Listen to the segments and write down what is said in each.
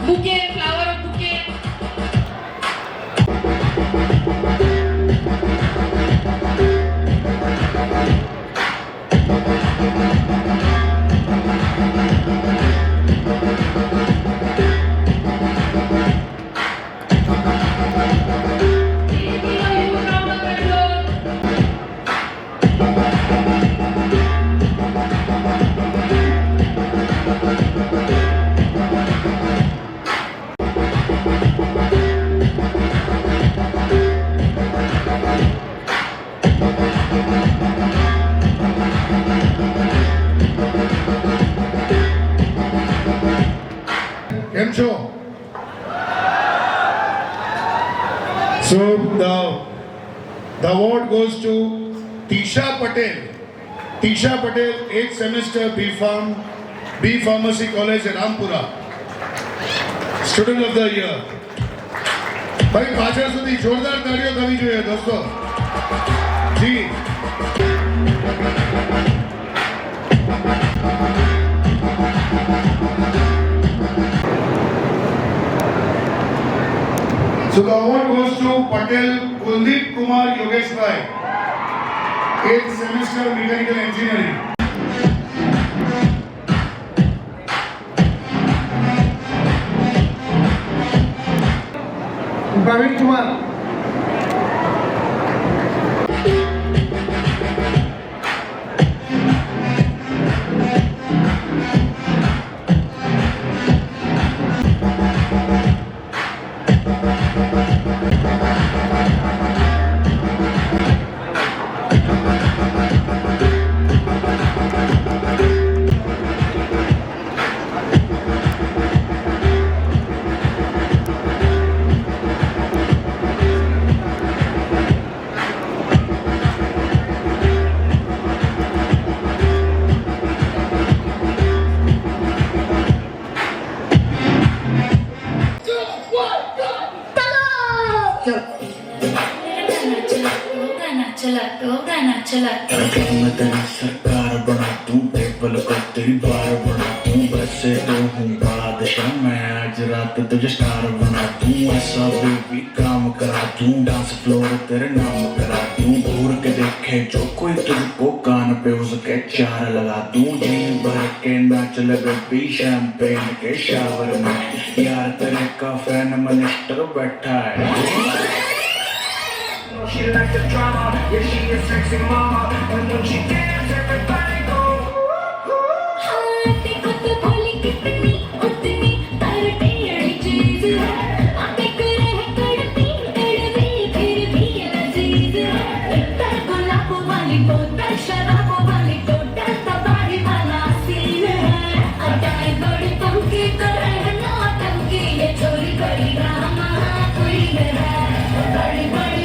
bouquet, flower bouquet. કેમ છો? So the award goes to Tisha Patel. Tisha Patel, 8th semester B Pharmacy College at Rampura. Student of the year. ભાઈ પાછળ સુધી જોરદાર તાળીઓ થવી જોઈએ દોસ્તો. જી. So the award goes to Patel Kuldeep Kumar Yogesh Bhai, 8th semester Mechanical Engineering. Praveen Kumar. मैं तेरी सरकार बना दूं, टेबल को तेरी बार बना दूं, वैसे तो हूँ बादशाह, मैं आज रात तुझे स्टार बना दूं, ऐसा बेबी काम करा दूं, डांस फ्लोर तेरे नाम करा दूं, घूर के देखे जो कोई तुझको कान पे उसके चार लगा दूं, जी भर के नाच ले बेबी शैंपेन के शावर में, यार तेरे का फैन मिनिस्टर बैठा है. She like the drama, yeah she a sexy mama, and when she dance everybody go. हाँ देखो तो भोली कितनी उतनी तरटे अड़ी चीज है, आंखें करे है कड़ती कड़वी फिर भी ये लजीज है, तर गुलाबों वाली बोतल शराबों वाली टोटल तबाही वाला सीन है, अटाई बड़ी पंखी करे है नौटंकी, ये छोरी बड़ी ड्रामा क्वीन है, बड़ी बड़ी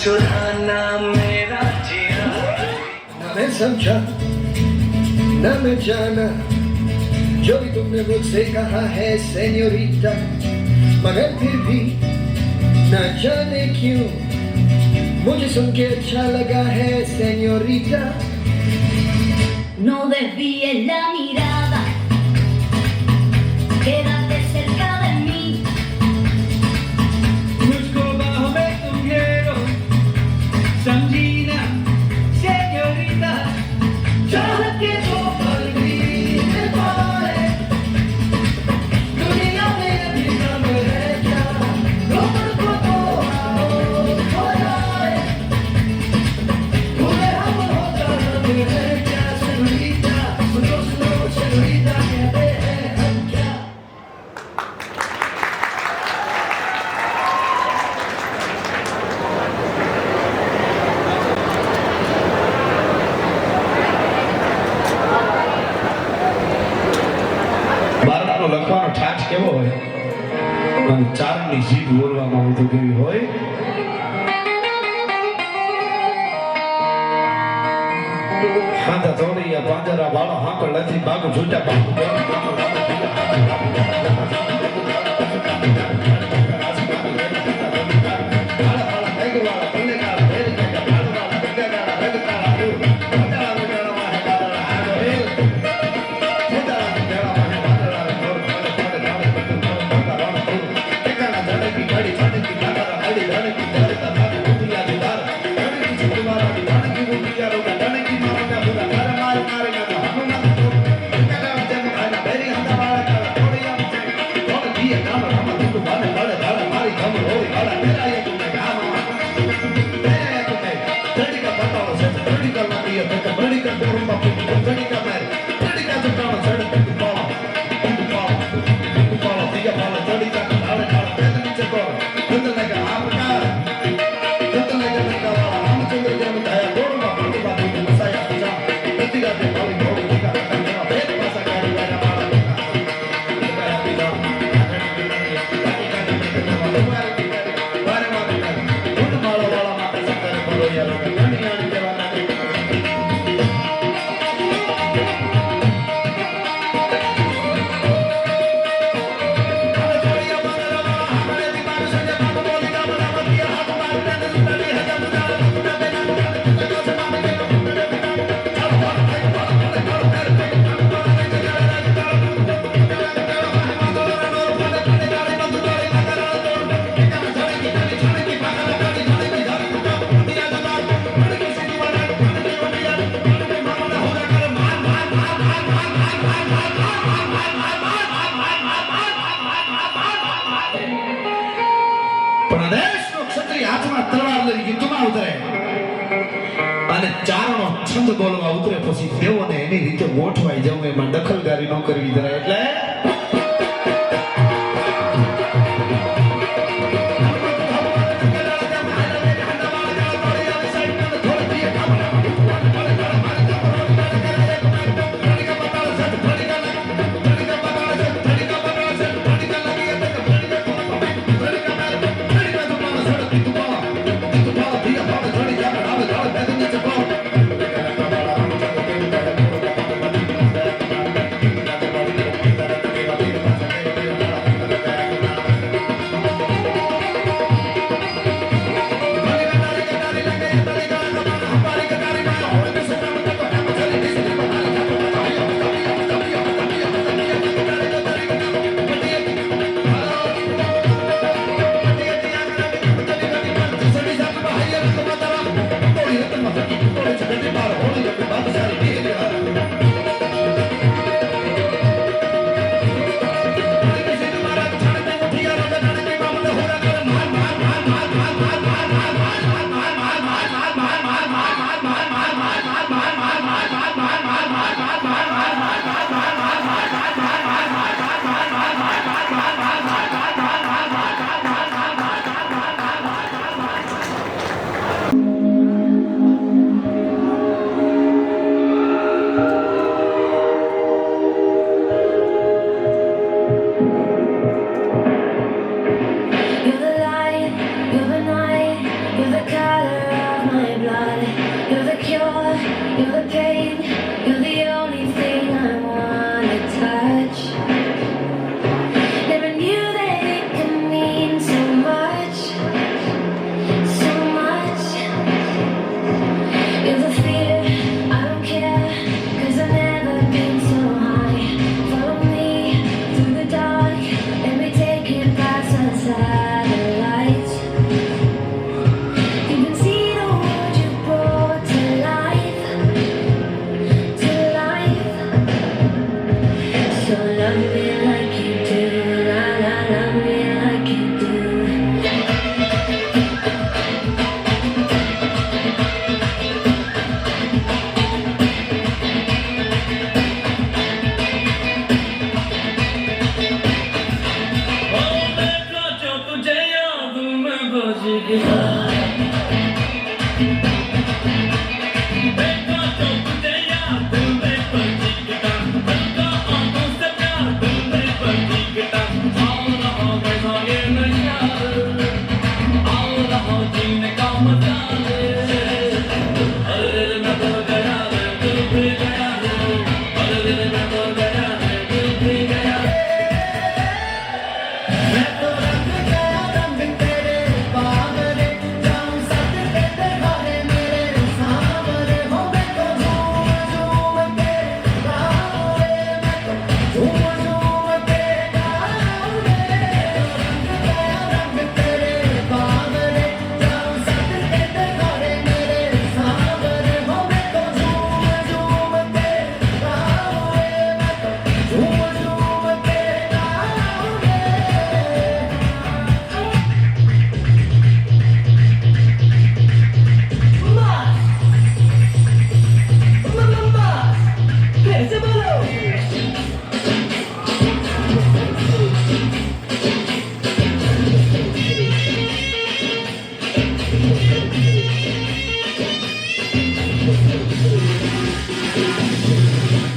चुराना मेरा जिया न मैं समझा न मैं जाना जो भी तुमने मुझसे कहा है सेन्योरिटा, मगर फिर भी न जाने क्यों मुझे सुन के अच्छा लगा है सेñorita. No desvíes la mirada, quédate cerca de mí. मुझको बाहों में तुम घेरो समझी ना señorita. चाह के तो पल भी न पाए दुनिया में भी कम है क्या रोपड़ को तो आओ हो जाए पूरे हम होता हम है क्या señorita. सुनो सुनो señorita कहते हैं हम क्या. બાળકનો લખવાનો ઠાઠ કેવો હોય અને ચારણની જીભ બોલવામાં હોય તો કેવી હોય. હાંધા તોડિયા પાંજરા વાળા હાંકળ નથી બાગુ છૂટા બાગુ પણ દેશનો ક્ષત્રિય હાથમાં તલવાર લઈ યુદ્ધમાં ઉતરે અને ચારણો છંદ બોલવા ઉતરે પછી દેવોને એની રીતે ગોઠવાઈ જવું એમાં દખલદારી ન કરવી જરાય. એટલે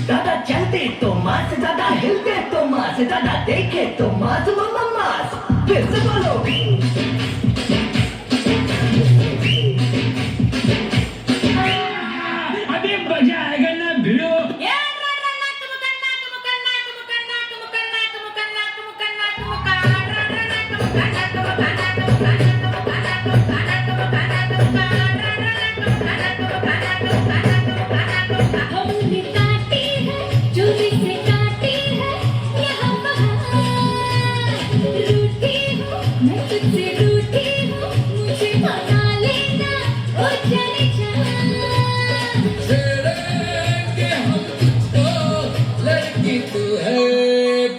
दादा चलते तो मास, दादा हिलते तो मास, दादा देखे तो मास, मम्मा मास। फिर से बोलो। अभी मजा आएगा ना भिड़ो। हम भी काटी है चूड़ी से काटी है यहाँ वहाँ रूठी हूँ मैं तुझसे रूठी हूँ मुझे बना लेना ओ जाने जा छेड़ेंगे हम तुझको, लड़की तू है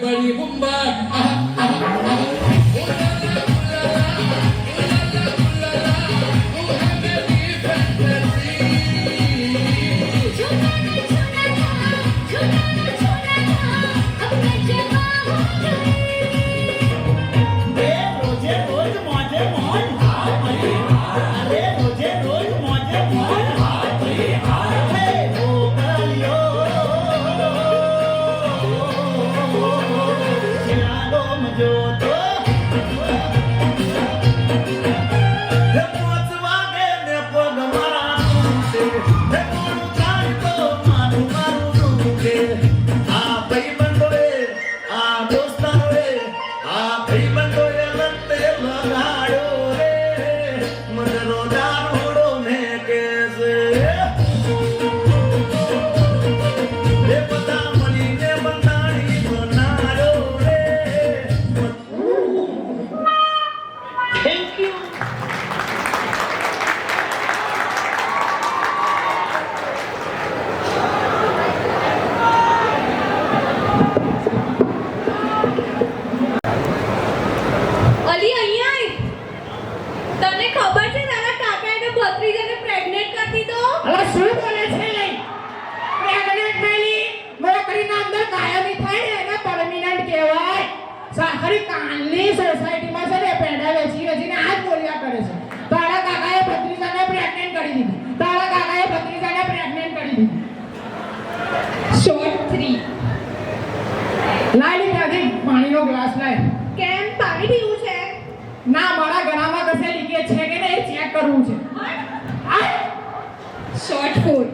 बड़ी मुंबा। અલી અહીંયા તને ખબર છે તારા કાકા એને ભત્રીજાને પ્રેગ્નેન્ટ કરી દીધો અલા શું બોલે છે લઈ પ્રેગ્નેન્ટ મેલી નોકરીના અંદર કાયમી થાય ને એને પરમિનન્ટ કહેવાય. સાખરી કાનની સોસાયટીમાં છે ને પેડા વેચીને આ જ બોલ્યા કરે છે. તારા કાકાએ ભત્રીજાને પ્રેગ્નેન્ટ કરી દીધી. તારા કાકાએ ભત્રીજાને પ્રેગ્નેન્ટ કરી દીધી. શોર્ટ 3 લાઈ ત્યાંથી પાણીનો ગ્લાસ લાય. કેમ પાણી પીવું છે ના મારા ગળામાં કશે લીકેજ છે કે નહીં ચેક કરવું છે. આ શોર્ટ 4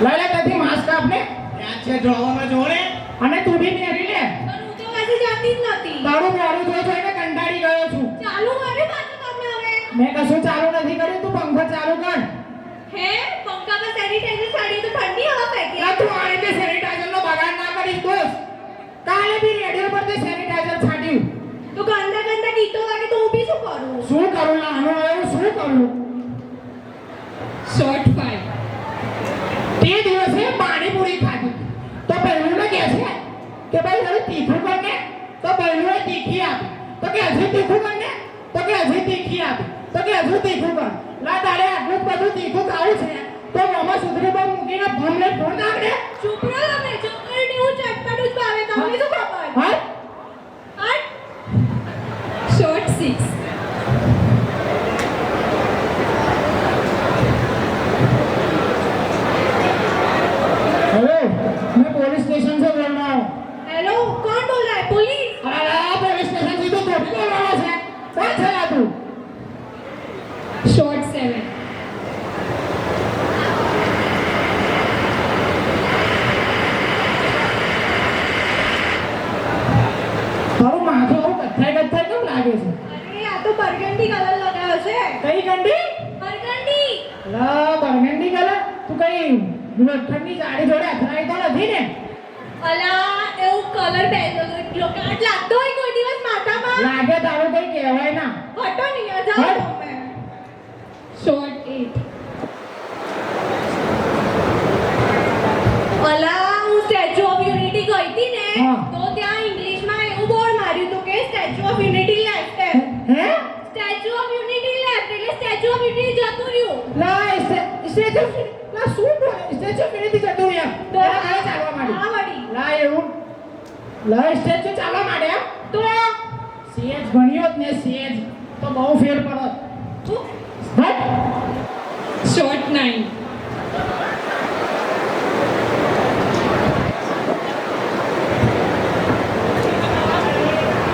લઈ લે ત્યાંથી માસ્ક આપને ત્યાં છે ડ્રોવરમાં જોડે અને તું બી પહેરી લે. પણ હું તો આજે જાતી જ નથી તારું મોડું જોઈને કંટાળી ગયો છું. ચાલુ કરે પાછું તમને હવે મેં કશું ચાલુ નથી કર્યું, તું પંખો ચાલુ કર. હે પંખા પર સેનિટાઈઝર સાડી તો ઠંડી હવા ફેંકી ના તું આ રીતે સેનિટાઈઝરનો બગાડ ના કરીશ દોસ્ત. કાલે બી રેડિયો પર તે સેનિટાઈઝર છાંટ્યું. તો ગંદા ગંદા ગીતો વાગે તો હું બી શું કરું શું કરું નાનો આવ્યો શું કરું? શોર્ટ 5 તે દિવસે પાણીપુરી ખાધી તો પહેલું ને કહે છે કે ભાઈ હવે તીખું કર ને, તો પહેલું તીખી આપી તો કે હજી તીખું કર ને, તો કે હજી તીખી આપી તો કે હજુ તીખું કર. લા તારે આટલું બધું તીખું ખાવું છે તો મોમાં સુધરી પર મૂકીને ભમલે ફોડ નાખ ને. ચૂપ રહો તમે ચોકલેટ એવું ચટપટું જ ભાવે તમને શું ખબર હા શોર્ટ 6 બરગંડી કલર લગાવ્યો છે કઈ ગંડી બરગંડી લા બરગંડી કલર તું કઈ ઠંડી સાડી જોડે અથડાઈ તો નથી ને અલા એવું કલર પહેરતો લોકો આટ લાગતો હોય કોઈ દિવસ માથામાં લાગે તારું કઈ કહેવાય ના હટો નહીં જાઓ હટ. તમે શોર્ટ 8 અલા હું સ્ટેચ્યુ ઓફ યુનિટી ગઈ હતી ને હા. તો ત્યાં ઇંગ્લિશમાં એવું બોર્ડ માર્યું હતું કે સ્ટેચ્યુ ઓફ યુનિટી લેફ્ટ હે સ્ટેચ્યુ ઓફ યુનિટી લેફ્ટ એટલે સ્ટેચ્યુ ઓફ યુનિટી જતું રહ્યું લા સ્ટેચ્યુ લા શું બોલે સ્ટેચ્યુ ઓફ યુનિટી જતું રહ્યા તો આ ચાલવા હા માંડી વળી લા એવું લા સ્ટેચ્યુ ચાલવા માંડે એમ તો સેજ ભણ્યો જ ને સેજ તો બહુ ફેર પડત હટ શોર્ટ 9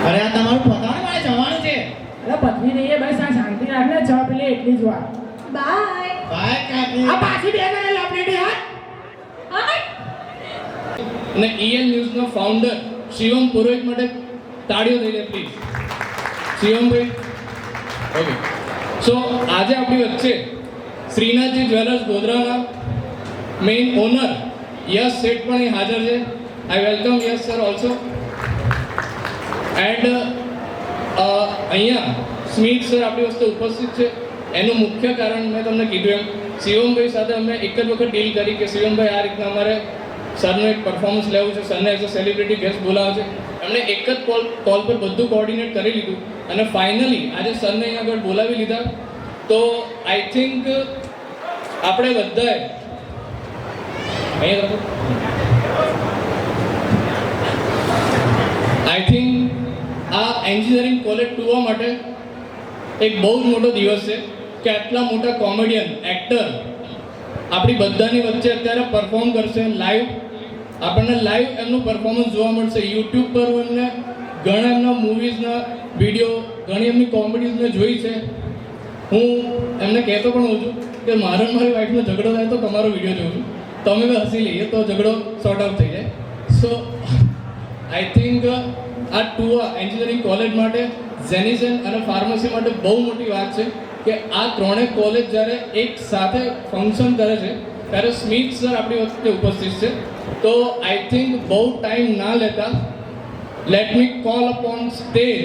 અરે આ તમારું પોતાનું મારે જવાનું છે અરે પત્ની નહીં બસ આ શાંતિ રાખને છ પેલી એટલી જ વાત બાય ભાઈ કાકી આ પાછી બે જણે લપેટી હાથ અને EL ન્યૂઝનો ફાઉન્ડર શિવમ પુરોહિત માટે તાળીઓ દઈ દે પ્લીઝ શિવમભાઈ ઓકે સો આજે આપણી વચ્ચે શ્રીનાથજી જ્વેલર્સ ગોધરાના મેઇન ઓનર યશ શેઠ પણ અહીં હાજર છે I welcome Yash sir also and અહીંયા સ્મિત સર આપણી વચ્ચે ઉપસ્થિત છે એનું મુખ્ય કારણ મેં તમને કીધું એમ શિવમભાઈ સાથે અમે એક જ વખત ડીલ કરી કે શિવમભાઈ આ રીતના અમારે સરનું એક પરફોર્મન્સ લેવું છે સરને એઝ અ સેલિબ્રિટી ગેસ્ટ બોલાવે છે એમણે એક જ કોલ પર બધું કોઓર્ડિનેટ કરી લીધું અને ફાઇનલી આજે સરને અહીંયા આગળ બોલાવી લીધા તો આઈ થિંક આપણે બધાએ અહીંયા આઈ થિંક આ એન્જિનિયરિંગ કોલેજ ટુવા માટે એક બહુ જ મોટો દિવસ છે કે આટલા મોટા કોમેડિયન એક્ટર આપણી બધાની વચ્ચે અત્યારે પરફોર્મ કરશે લાઈવ આપણને લાઈવ એમનું પરફોર્મન્સ જોવા મળશે યુટ્યુબ પર એમને ઘણા એમના મૂવીઝના વિડીયો ઘણી એમની કોમેડીઝને જોઈ છે હું એમને કહેતો પણ હોઉં છું કે મારો અને મારી વાઈફનો ઝઘડો થાય તો તમારો વિડીયો જોઉં છું તમે બી હસી લઈએ તો ઝઘડો સોર્ટ આઉટ થઈ જાય સો આઈ થિંક આ ટુવા એન્જિનિયરિંગ કોલેજ માટે ઝેનિસન અને ફાર્મસી માટે બહુ મોટી વાત છે કે આ ત્રણેય કોલેજ જ્યારે એક સાથે ફંક્શન કરે છે ત્યારે સ્મિત સર આપણી વખતે ઉપસ્થિત છે તો આઈ થિંક બહુ ટાઈમ ના લેતા let me call upon stage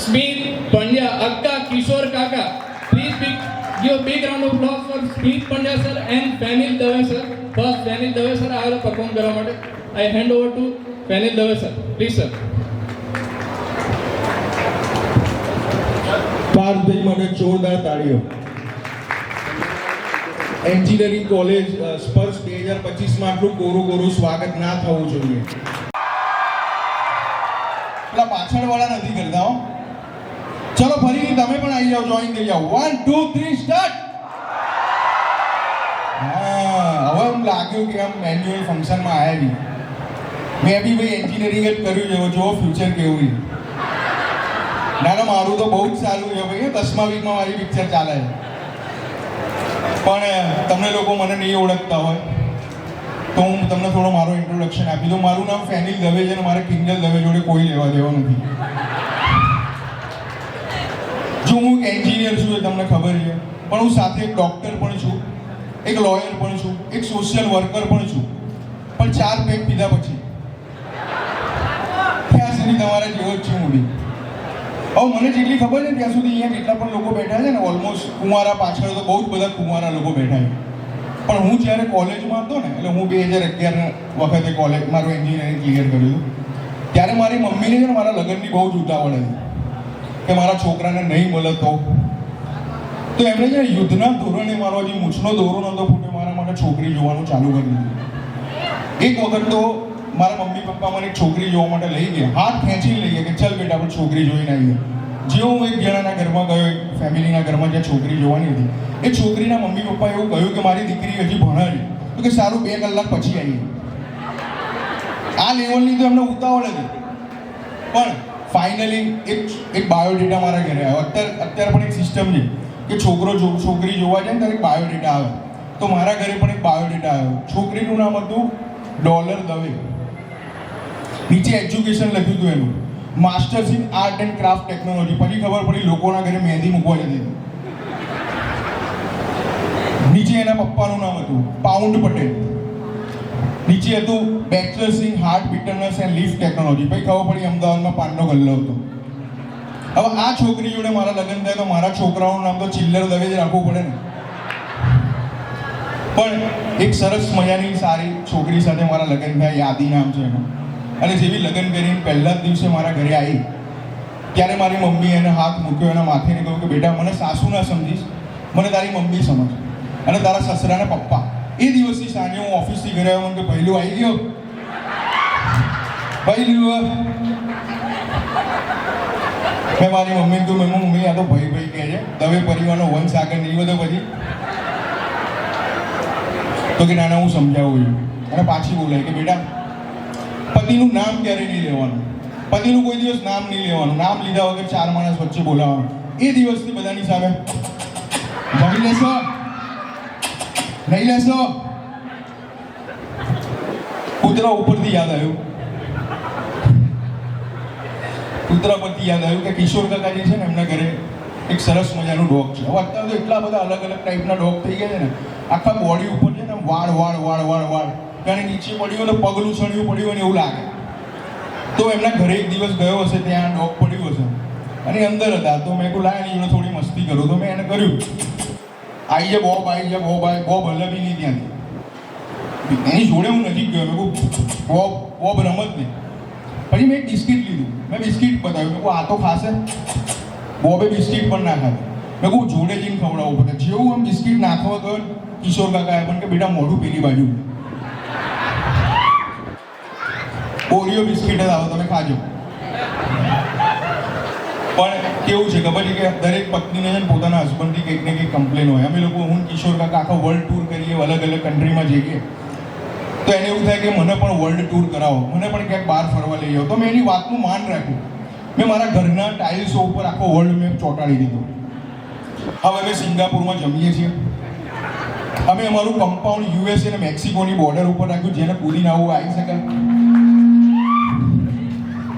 Smit Pandya aka Kishor કાકા please give a big round of applause for Smith Pandya sir and Fanil Dave sir. First Fanil Dave sir આવેલા પરફોર્મ કરવા માટે. I hand over to Fanil Dave sir. Please sir. પાર્થભાઈ માટે જોરદાર તાળીઓ. Engineering college સ્પર્શ 2025માં આટલું કોરું સ્વાગત ના થવું જોઈએ. પેલા પાછળવાળા નથી કરતા હો. ચલો ફરીથી તમે પણ આવી જાઓ, જોઈન થઈ જાઓ. 1 2 3 સ્ટાર્ટ. હા, હવે એમ લાગ્યું કે આમ મેન્યુઅલ ફંક્શનમાં આવ્યા બી. મેં બી ભાઈ એન્જિનિયરિંગ જ કર્યું છે, જો ફ્યુચર કેવું છે. ના મારું તો બહુ જ સારું છે ભાઈ. 10મા વીકમાં મારી પિક્ચર ચાલે છે. પણ તમને લોકો મને નહીં ઓળખતા હોય તો હું તમને થોડો મારો ઇન્ટ્રોડક્શન આપી દઉં. મારું નામ ફેનિલ દવે છે અને મારે કિંજલ દવે જોડે કોઈ લેવા દેવા નથી. જો હું એન્જિનિયર છું એ તમને ખબર છે, પણ હું સાથે એક ડૉક્ટર પણ છું, એક લોયર પણ છું, એક સોશિયલ વર્કર પણ છું. પણ 4 પેક પીધા પછી ત્યાં સુધી તમારા જેવો જ છું હું બી. હવે મને જેટલી ખબર છે ત્યાં સુધી અહીંયા જેટલા પણ લોકો બેઠા છે ને, ઓલમોસ્ટ કુંવારા પાછળ તો બહુ જ બધા કુંવારા લોકો બેઠા છે. પણ હું જ્યારે કોલેજમાં હતો ને, એટલે હું 2011 વખતે કોલેજ મારું એન્જિનિયરિંગ ક્લિયર કર્યું ત્યારે મારી મમ્મીને છે ને મારા લગ્નની બહુ જ ઉતાવળ હતી કે મારા છોકરાને નહીં મળે તો એમણે છે યુદ્ધના ધોરણે મારો હજી મૂછનો દોરો નહોતો ફૂટ્યો, મારા માટે છોકરી જોવાનું ચાલુ કરી દીધું. એક વખત તો મારા મમ્મી પપ્પા મને એક છોકરી જોવા માટે લઈ ગયા, હાથ ખેંચીને લઈ ગયા કે ચાલ બેટા આપણે છોકરી જોઈને આવીએ. જેવો હું એક જણાના ઘરમાં ગયો, એક ફેમિલીના ઘરમાં જ્યાં છોકરી જોવાની હતી, એ છોકરીના મમ્મી પપ્પા એવું કહ્યું કે મારી દીકરી હજી ભણે છે, તો કે સારું 2 કલાક પછી આવીએ. આ લેવલની તો એમને ઉતાવળ હતી. પણ ફાઇનલી એક બાયોડેટા મારા ઘરે આવ્યો. અત્યારે પણ એક સિસ્ટમ છે કે છોકરી જોવા જાય ને ત્યારે એક બાયોડેટા આવે, તો મારા ઘરે પણ એક બાયોડેટા આવ્યો. છોકરીનું નામ હતું ડોલર દવે, નીચે એજ્યુકેશન લખ્યું હતું એનું. Masters in art and craft technology. પછી ખબર પડી લોકોના ઘરે મહેંદી મૂકવા જતી હતી. નીચે એના પપ્પાનું નામ હતું પાઉન્ડ પટેલ. નીચે હતું bachelors in heart bitterness and leaf technology. પછી ખબર પડી અમદાવાદમાં પાનનો ગલ્લો હતો. હવે આ છોકરી જોડે મારા લગ્ન થાય તો મારા છોકરાઓનું નામ તો ચિલ્લર દવે જ રાખવું પડે ને. પણ એક સરસ મજાની સારી છોકરી સાથે મારા લગ્ન થયા, યાદી નામ છે એનું. અને જેવી લગ્ન કરીને પહેલા જ દિવસે મારા ઘરે આવી ત્યારે મારી મમ્મી એને હાથ મૂક્યો એના માથે ને કહ્યું કે બેટા મને સાસુ ના સમજીશ, મને તારી મમ્મી સમજ અને તારા સસરાને પપ્પા. એ દિવસથી સાંજે હું ઓફિસથી ઘરે આવ્યો મને કે પહેલું આવી ગયો પહેલું. મેં મારી મમ્મીને કહ્યું મમ્મી આ તો ભાઈ ભાઈ કહે છે, દવે પરિવારનો વંશ આગળ નહીં વધે. પછી તો કે નાના હું સમજાવું છું. અને પાછી બોલાય કે બેટા પતિનું નામ ક્યારે નહીં લેવાનું, પતિનું કોઈ દિવસ નામ નહીં લેવાનું, નામ લીધા વગર ચાર માણસ વચ્ચે બોલાવવાનું. એ દિવસથી બધાની સામે જમી લેશો નહીં લેશો. કૂતરા ઉપરથી યાદ આવ્યું, કૂતરા પરથી યાદ આવ્યું કે કિશોર કાકા જે છે ને એમના ઘરે એક સરસ મજાનું ડોગ છે. હવે અત્યારે તો એટલા બધા અલગ અલગ ટાઈપના ડોગ થઈ ગયા છે ને, આખા બોડી ઉપર છે ને વાળ વાળ વાળ વાળ વાળ, કારણ નીચે પડ્યું ને પગલું સણ્યું પડ્યું ને એવું લાગે. તો એમના ઘરે એક દિવસ ગયો હશે, ત્યાં ડોગ પડ્યું હશે અને અંદર હતા. તો મેં કહું લાય એની જોડે થોડી મસ્તી કરું. તો મેં એને કર્યું આવી જા બોબ, આવી જા બોબ, બોબ હલાવી નહીં ત્યાંથી. એની જોડે હું નજીક ગયો. મેં કહું બોબ બોબ રમત નહીં. પછી મેં એક બિસ્કિટ લીધું, મેં બિસ્કિટ બતાવ્યું. મેં કહું આ તો ખાશે. બોબે બિસ્કિટ પણ ના ખાધું. મેં કહું જોડે જઈને ખવડાવવું પડે. જેવું આમ બિસ્કિટ નાખવા ગયો કિશોર કાકાએ પણ કે બેટા મોઢું પેલી બાજુ. ઓરિયો બિસ્કિટ જ આવો તમે ખાજો. પણ કેવું છે ખબર છે કે દરેક પત્નીને છે ને પોતાના હસબન્ડથી કંઈક ને કંઈક કમ્પ્લેન હોય. અમે લોકો હું કિશોર કાકા આખો વર્લ્ડ ટૂર કરીએ, અલગ અલગ કન્ટ્રીમાં જઈએ તો એને એવું થાય કે મને પણ વર્લ્ડ ટૂર કરાવો, મને પણ ક્યાંક બહાર ફરવા લઈ જાઓ. તો મેં એની વાતનું માન રાખ્યું. મેં મારા ઘરના ટાઇલ્સો ઉપર આખો વર્લ્ડ મેપ ચોંટાડી દીધો. હવે અમે સિંગાપુરમાં જમીએ છીએ. અમે અમારું કમ્પાઉન્ડ યુએસએ અને મેક્સિકોની બોર્ડર ઉપર રાખ્યું, જેને કૂદીને આવું આવી શકે.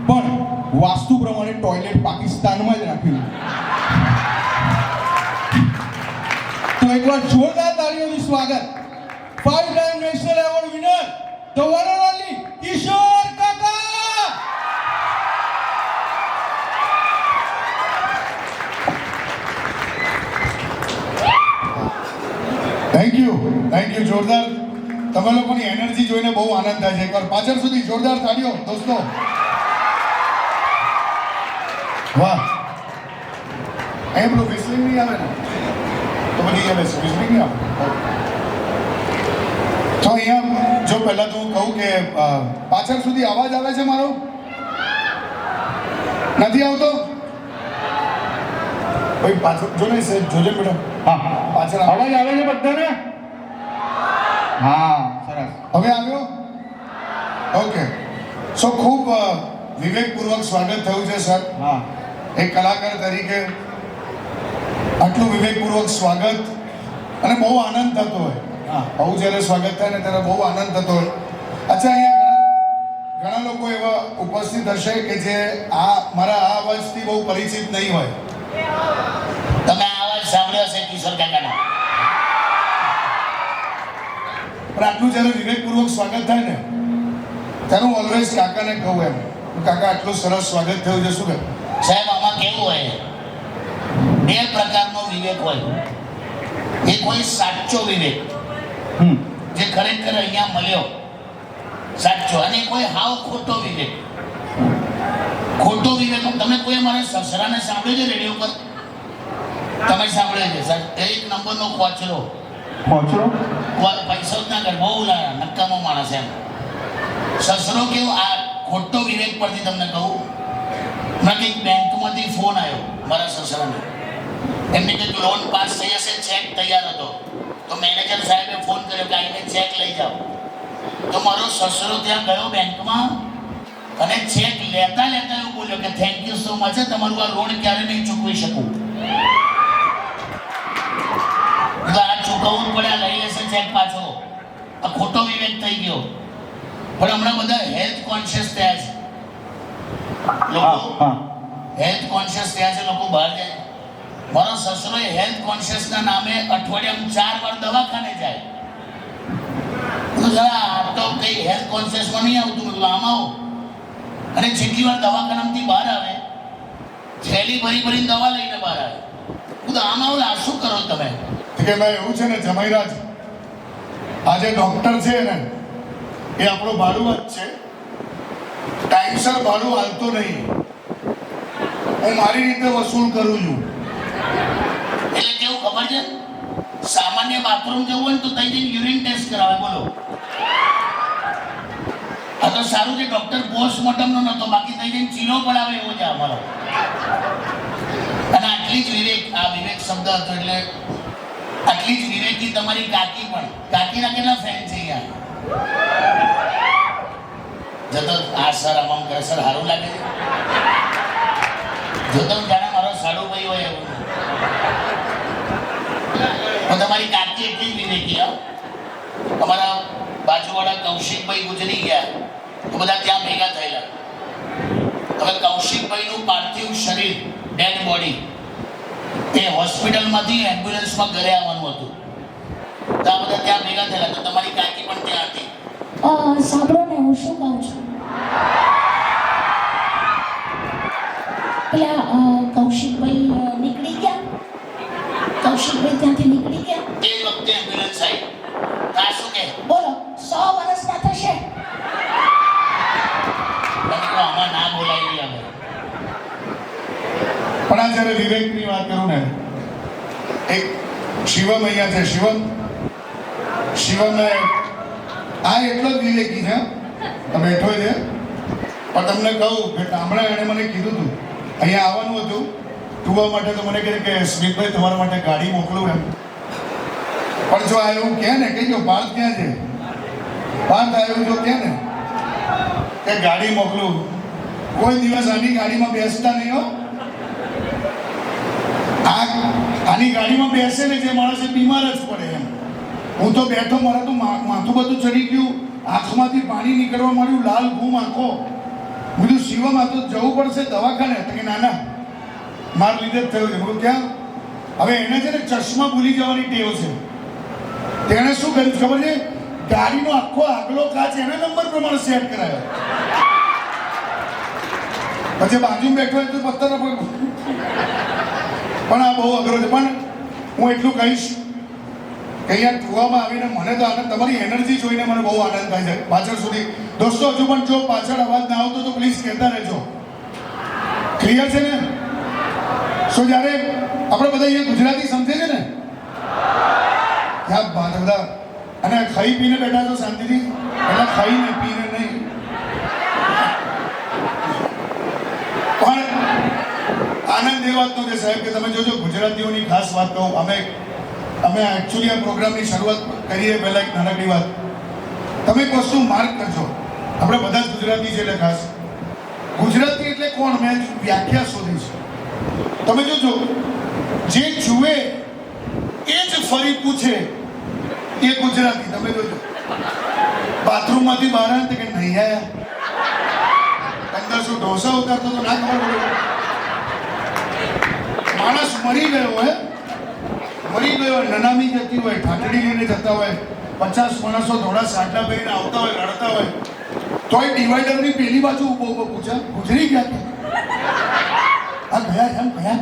પણ વાસ્તુ પ્રમાણે ટોયલેટ પાકિસ્તાનમાં જ રાખ્યું. તો એકવાર જોરદાર તાળીઓથી સ્વાગત 5 time national award winner the one and only Kishore કાકા. થેન્ક યુ જોરદાર. તમે લોકોની એનર્જી જોઈને બહુ આનંદ થાય છે. એકવાર પાછળ સુધી જોરદાર તાળીઓ દોસ્તો. વાહ. અહીંયા પેલું વિસલિંગ નહીં આવે ને તો બધી આવે છે. વિસલિંગ નહીં આવે તો અહીંયા જો પહેલા તો હું કહું કે પાછળ સુધી અવાજ આવે છે મારો? નથી આવતો? ભાઈ પાછળ જો ને જોજે બેટા. હા પાછળ અવાજ આવે છે બધાને? હા સરસ. હવે આવ્યો? ઓકે. સો ખૂબ વિવેકપૂર્વક સ્વાગત થયું છે સર. હા એક કલાકાર તરીકે આટલું વિવેકપૂર્વક સ્વાગત અને બહુ આનંદ થતો હોય. હા બહુ જ્યારે સ્વાગત થાય ને ત્યારે બહુ આનંદ થતો હોય. અચ્છા અહીંયા ઘણા લોકો એવા ઉપસ્થિત હશે કે જે મારા આ અવાજથી બહુ પરિચિત નહીં હોય. તમે આ અવાજ સાંભળ્યો છે કિશોર કાકાનો? પણ આટલું જ્યારે વિવેકપૂર્વક સ્વાગત થાય ને ત્યારે હું ઓલવેઝ કાકાને કહું એમ કાકા આટલું સરસ સ્વાગત થયું છે. શું કહે સાહેબ આમાં કેવું હોય, બે પ્રકારનો વિવેક હોય. એક હોય સાચો વિવેક જે ખરેખર અહીંયા મળ્યો સાચો, અને કોઈ હાવ ખોટો વિવેક. ખોટો વિવેક તમે કોઈ મારા સસરાને સાંભળ્યો છે રેડિયો પર? તમે સાંભળ્યો છે સર? એક નંબરનો કોચરો પૈસો જ ના કર, બહુ નક્કામો માણસ એમ. સસરો કેવું આ ખોટો વિવેક પરથી તમને કહું. મને કંઈક બેંકમાંથી ફોન આવ્યો મારા સસરાને. એમને કંઈક લોન પાસ થઈ હશે, ચેક તૈયાર હતો. તો મેનેજર સાહેબે ફોન કર્યો કે આઈને ચેક લઈ જાઓ. તો મારો સસરો ત્યાં ગયો બેંકમાં અને ચેક લેતા લેતા એવું બોલ્યો કે થેન્ક યુ સો મચ, તમારું આ લોન ક્યારે નહીં ચૂકવી શકું. આ ચૂકવવું પડે, લઈ લેશે ચેક પાછો. આ ખોટો વિવેક થઈ ગયો. પણ હમણાં બધા હેલ્થ કોન્શિયસ થયા છે. લોકો હા હેલ્થ કોન્શિયસ થયા છે, લોકો બહાર જાય. મારો સસરો હેલ્થ કોન્શિયસના નામે અઠવાડિયામાં 4 વાર દવાખાને જાય. તો જરા આ તો કઈ હેલ્થ કોન્શિયસમાં નહીં આવતું. એટલે આમાં આવો અને જેટલી વાર દવાખાનામાંથી બહાર આવે થેલી ભરી દવા લઈને બહાર આવે. હું તો આમાં આવું, આ શું કરો તમે? કે ભાઈ એવું છે ને જમાઈરાજ, આજે ડોક્ટર છે ને એ આપણો ભાડું જ છે. ટાઈમસર ભાડું હાલતો નહીં, હું મારી રીતે વસૂલ કરું છું. એટલે કેવું ખબર છે, સામાન્ય બાથરૂમ જવું હોય ને તો તઈ જઈને યુરિન ટેસ્ટ કરાવે. બોલો, આ તો સારું છે ડોક્ટર પોસ્ટમોર્ટમનો નતો, બાકી તઈ જઈને ચીલો પડાવે એવો છે અમારો. અને આટલી જ વિવેક, આ વિવેક શબ્દ હતો એટલે આટલી જ વિવેકથી તમારી કાકી પણ, કાકીના કેટલા ફેન છે યાર. જતો આ સર આમ કરે, સર સારું લાગે છે. જોતો જાણે મારો સાડુભાઈ હોય એવું. હું તમારી કાકી એટલી જ વિવેકી. અમારા બાજુવાળા કૌશિકભાઈ ગુજરી ગયા તો બધા ત્યાં ભેગા થયેલા. હવે કૌશિકભાઈનું પાર્થિવ શરીર, ડેડ બોડી, એ હોસ્પિટલમાંથી એમ્બ્યુલન્સમાં ઘરે આવવાનું હતું. તો આ બધા ત્યાં ભેગા થયેલા. તો તમારી કાકી પણ ત્યાં હતી. સાંભળો ને, હું શું કહું છું, પેલા કૌશિકભાઈ નીકળી ગયા, કૌશિકભાઈ ત્યાંથી નીકળી ગયા. તે વખતે એમ્બ્યુલન્સ આવી. આ શું કે બોલો, 100 વર્ષના થશે. આમાં ના બોલાય નહીં હવે. પણ આ જ્યારે વિવેકની વાત કરું ને, એક શિવમ અહીંયા છે. શિવમ આ એટલો જ વિવેકી છે, બેઠો છે. પણ તમને કહું કે હમણાં એણે મને કીધું હતું અહીંયા આવવાનું હતું ટૂવા માટે, તો મને કહે કે સ્મિતભાઈ તમારા માટે ગાડી મોકલું એમ. પણ જો આ એવું કહે ને કે જો પાર્થ ક્યાં છે, પાર્થ આવ્યું જો કહે ને કે ગાડી મોકલું, કોઈ દિવસ આની ગાડીમાં બેસતા નહીં હો. આની ગાડીમાં બેસે ને જે માણસ એ બીમાર જ પડે એમ. હું તો બેઠો, મારે તો માથું બધું ચડી ગયું, આંખમાંથી પાણી નીકળવા માંડ્યું, લાલ ઘૂમ આંખો. બધું શિવમ આ તો જવું પડશે દવાખાને. તો કે ના મારા લીધે જ થયું છે. બધું ક્યાં હવે એને છે ને ચશ્મા ભૂલી જવાની ટેવ છે. તેણે શું કર્યું ખબર છે, ગાડીનો આખો આગલો કાચ એના નંબર પ્રમાણે સેટ કરાયો. પછી બાજુ બેઠો હોય તો પથ્થર પણ આ બહુ અઘરો છે. પણ હું એટલું કહીશ કે અહીંયા ટુવામાં આવીને મને તો આનંદ, તમારી એનર્જી જોઈને મને બહુ આનંદ થાય છે પાછળ સુધી. દોસ્તો હજુ પણ જો પાછળ અવાજ ના આવતો તો પ્લીઝ કહેતા રહેજો. ક્લિયર છે ને? સો જ્યારે આપણે બધા અહીંયા ગુજરાતી સમજે છે ને, ક્યાં વાત બધા. અને ખાઈ પીને બેઠા છો શાંતિથી, પહેલાં ખાઈને પીને નહીં. પણ આનંદ એ વાતનો છે સાહેબ કે તમે જોજો, ગુજરાતીઓની ખાસ વાત કહું, અમે એકચ્યુઅલી આ પ્રોગ્રામની શરૂઆત કરીએ પહેલાં એક નાનકડી વાત. તમે એક વસ્તુ માર્ક કરજો, આપણે બધા જ ગુજરાતી છે એટલે ખાસ ગુજરાતી એટલે કોણ, મેં વ્યાખ્યા શોધી છે. તમે જોજો, જે જુએ એ જ ફરી પૂછે એ ગુજરાતી. તમે જોજો, બાથરૂમમાંથી બહાર આવે કે નહીં આયા, અંદર શું ઢોસા ઉતારતો તો ના ખબર પડે. માણસ મરી ગયો હોય, નનામી જતી હોય, ઠાઠડી લઈને જતા હોય, 50 માણસો ધોળા સાટલા પહેરીને આવતા હોય, રડતા હોય, તોય ડિવાઈડરની પેલી બાજુ ઊભો પૂછા ગુજરી ગયા કે આ ગયા એમ ગયા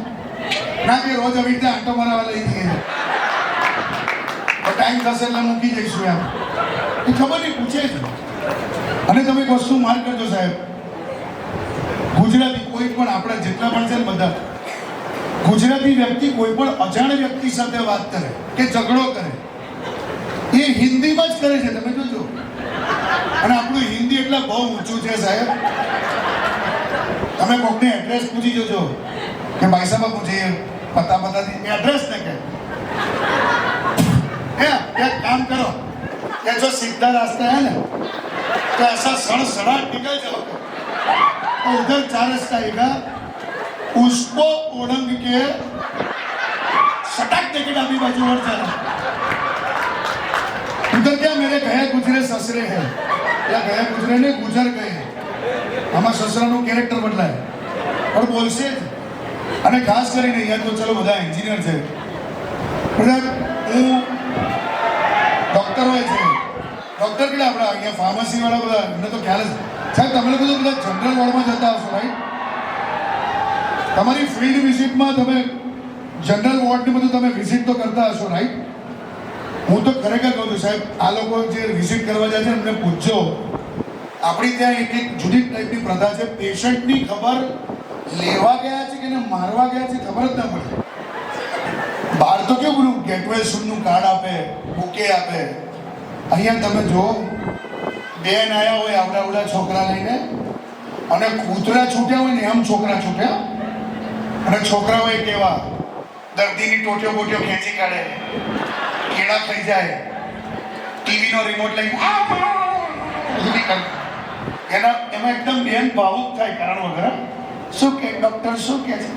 ના કે રોજ આવી રીતે આંટો મારવા લઈ જઈએ તો ટાઈમ થશે એટલે મૂકી જઈશું એમ. એ ખબર નહીં, પૂછે જ. અને તમે એક વસ્તુ માર્ક કરજો સાહેબ, ગુજરાતી કોઈ પણ આપણા જેટલા પણ છે ને બધા, ગુજરાતી વ્યક્તિ કોઈ પણ અજાણ વ્યક્તિ સાથે વાત કરે કે ઝઘડો કરે એ હિન્દીમાં જ કરે છે. તમે જોજો. અને આપણું હિન્દી એટલે બહુ ઊંચું છે સાહેબ. તમે કોકને એડ્રેસ પૂછી જોજો કે ભાઈ સાહેબ મુझे पता एड्रेस ने कहे एक काम करो, ये जो सीधा रास्ता है ना तो ऐसा सड़सड़ाहट निकल जाओ तो उधर 4 रास्ता आएगा, उसको ओढ़ंग के सटक देके डाबी बाजू और जाना. उधर क्या मेरे गए गुजरे ससरे हैं या गए गुजरे ने गुजर गए, આમાં સસરાનું કેરેક્ટર બદલાય પણ બોલશે જ. અને ખાસ કરીને અહીંયા તો ચલો બધા એન્જિનિયર છે, બધા હું ડૉક્ટર હોય છે, ડૉક્ટર કેટલા આપણા અહીંયા ફાર્મસી વાળા બધા એમને તો ખ્યાલ જ. સાહેબ તમે લોકો તો બધા જનરલ વોર્ડમાં જતા હશો રાઈટ? તમારી ફિલ્ડ વિઝિટમાં તમે જનરલ વોર્ડને બધું તમે વિઝિટ તો કરતા હશો રાઈટ? હું તો ખરેખર કહું છું સાહેબ, આ લોકો જે વિઝિટ કરવા જાય છે એમને પૂછજો. આપણી ત્યાં એક જુદી ટાઈપની પ્રથા છે, પેશન્ટની ખબર લેવા ગયા છે કે એને મારવા ગયા છે ખબર જ ના પડે. બહાર તો કેવું બધું ગેટવે શૂટનું કાર્ડ આપે, બુકે આપે. અહીંયા તમે જો બેન આવ્યા હોય આવડા છોકરા લઈને અને કૂતરા છૂટ્યા હોય ને એમ છોકરા છૂટ્યા, અને છોકરાઓએ કેવા દર્દીની ટોટીઓ બોટીઓ ખેંચી કાઢે, કેળા ખાઈ જાય, ટીવીનો રિમોટ લઈને એમાં એકદમ બેન ભાવુક થાય કારણ વગર. શું કે ડૉક્ટર શું કે છે?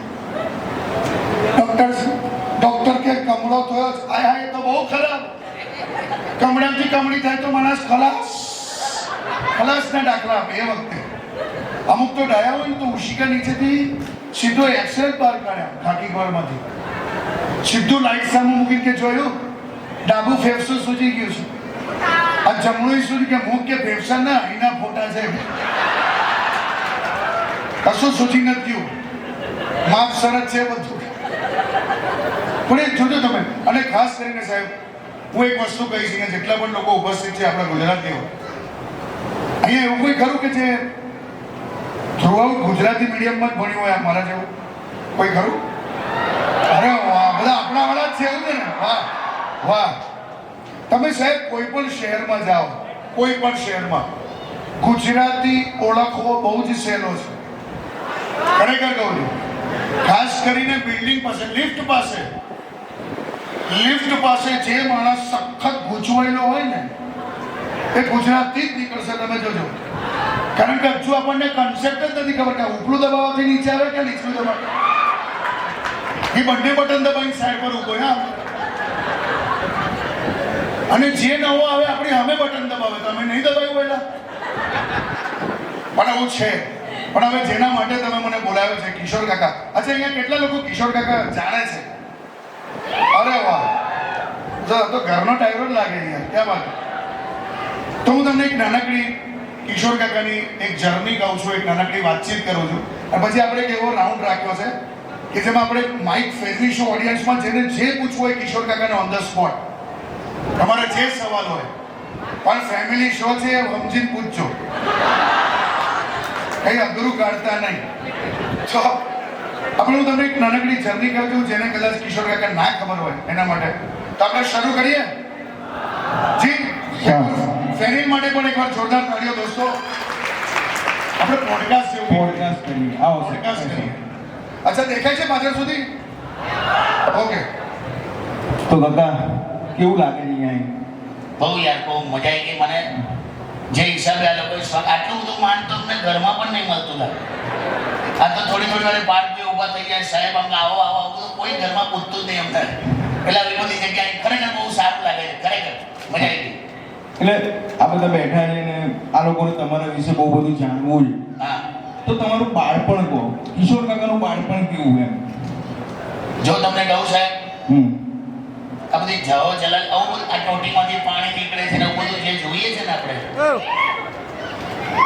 ડૉક્ટર કે કમળો થયો છે. આય હાય, તો બહુ ખરાબ. કમળાથી કમળી થાય તો માણસ ખલાસના દાખલા આપે. એ વખતે અમુક તો ડાયા હોય ને તો ઉશિકા નીચેથી સીધો એક્સેલ બહાર કાઢ્યા ખાકી ઘરમાંથી, સીધું લાઈટ સામે મૂકી કે જોયું ડાબુ ફેફસું સૂજી ગયું છે, આ જમણું સુધી કે મુખ કે ફેફસા ના એના ફોટા છે, કશું સૂચી નથી ગયું, માપ સરસ છે બધું. પણ એ જોજો તમે. અને ખાસ કરીને સાહેબ હું એક વસ્તુ કહીશ કે જેટલા પણ લોકો ઉપસ્થિત છે આપણા ગુજરાતીઓ, અહીંયા એવું કોઈ ખરું કે જે થ્રુઆઉટ ગુજરાતી મીડિયમમાં જ ભણ્યું હોય મારા જેવું કોઈ ખરું? અરે વાહ, બધા આપણા વાળા જ છે એવું છે ને? વાહ વાહ. તમે સાહેબ કોઈ પણ શહેરમાં જાઓ, કોઈ પણ શહેરમાં ગુજરાતી ઓળખવો બહુ જ સહેલો છે. ખરેખર કહું છું. ખાસ કરીને બિલ્ડિંગ પાસે, લિફ્ટ પાસે જે માણસ સખત ગૂંચવાયેલો હોય ને એ ગુજરાતી જ નીકળશે. તમે જોજો. કારણ કે હજુ આપણને કન્સેપ્ટ જ નથી ખબર કે ઉપલું દબાવવાથી નીચે આવે કે નીચલું દબાવ. એ બંને બટન દબાવીને સાઈડ પર ઉભો ને. અને જે નવો આવે આપણી સામે બટન દબાવે, તમે નહીં દબાવ્યું પહેલા. પણ આવું છે. પણ હવે જેના માટે તમે મને બોલાવ્યો છે, કિશોર કાકા. અચ્છા, અહીંયા કેટલા લોકો કિશોર કાકા જાણે છે? અરે વાહ, તો ઘરનો ટાયરો જ લાગે યાર. ક્યાં વાત. તો હું તમને એક નાનકડી કિશોર કાકાની એક જર્ની કહું છું, એક નાનકડી વાતચીત કરું છું, અને પછી આપણે એક એવો રાઉન્ડ રાખ્યો છે કે જેમાં આપણે માઇક ફેરવીશું ઓડિયન્સમાં, જેને જે પૂછવું હોય કિશોર કાકાને ઓન ધ સ્પોટ, તમારે જે સવાલ હોય. પણ ફેમિલી શો છે, સમજીને પૂછજો, કઈ અઘરું કાઢતા નહીં. તો આપણે હું તમને એક નાનકડી જર્ની કહું છું જેને કદાચ કિશોર કાકા ના ખબર હોય એના માટે. તો આપણે શરૂ કરીએ. જી, ફેનિલ માટે પણ એકવાર જોરદાર તાળીઓ દોસ્તો. આપણે પોડકાસ્ટ કરીએ. અચ્છા, દેખાય છે પાછળ સુધી? ઓકે. તો કાકા કેવું લાગે છે અહીંયા? બહુ યાર, બહુ મજા આવી ગઈ મને. જે હિસાબે આ લોકોએ આટલું બધું માન તો અમને ઘરમાં પણ નહીં મળતું લાગે. આ તો થોડી વારે પાર્ક જે ઊભા થઈ જાય, સાહેબ અમને આવો આવો આવું તો કોઈ ઘરમાં પૂછતું જ નહીં અમને. પેલા એ બધી જગ્યાએ ખરેખર બહુ સારું લાગે છે. ખરેખર મજા આવી ગઈ. એટલે આ બધા બેઠા છે ને આ લોકોને તમારા વિશે બહુ બધું જાણવું છે. હા, તો તમારું બાળપણ કહો, કિશોર કાકાનું બાળપણ કેવું એમ? જો તમને કહું સાહેબ, હમ આ બધી જાઓ જલાલ આવું બધું, આ ટોટીમાંથી પાણી નીકળે છે ને આવું બધું જે જોઈએ છે ને આપણે,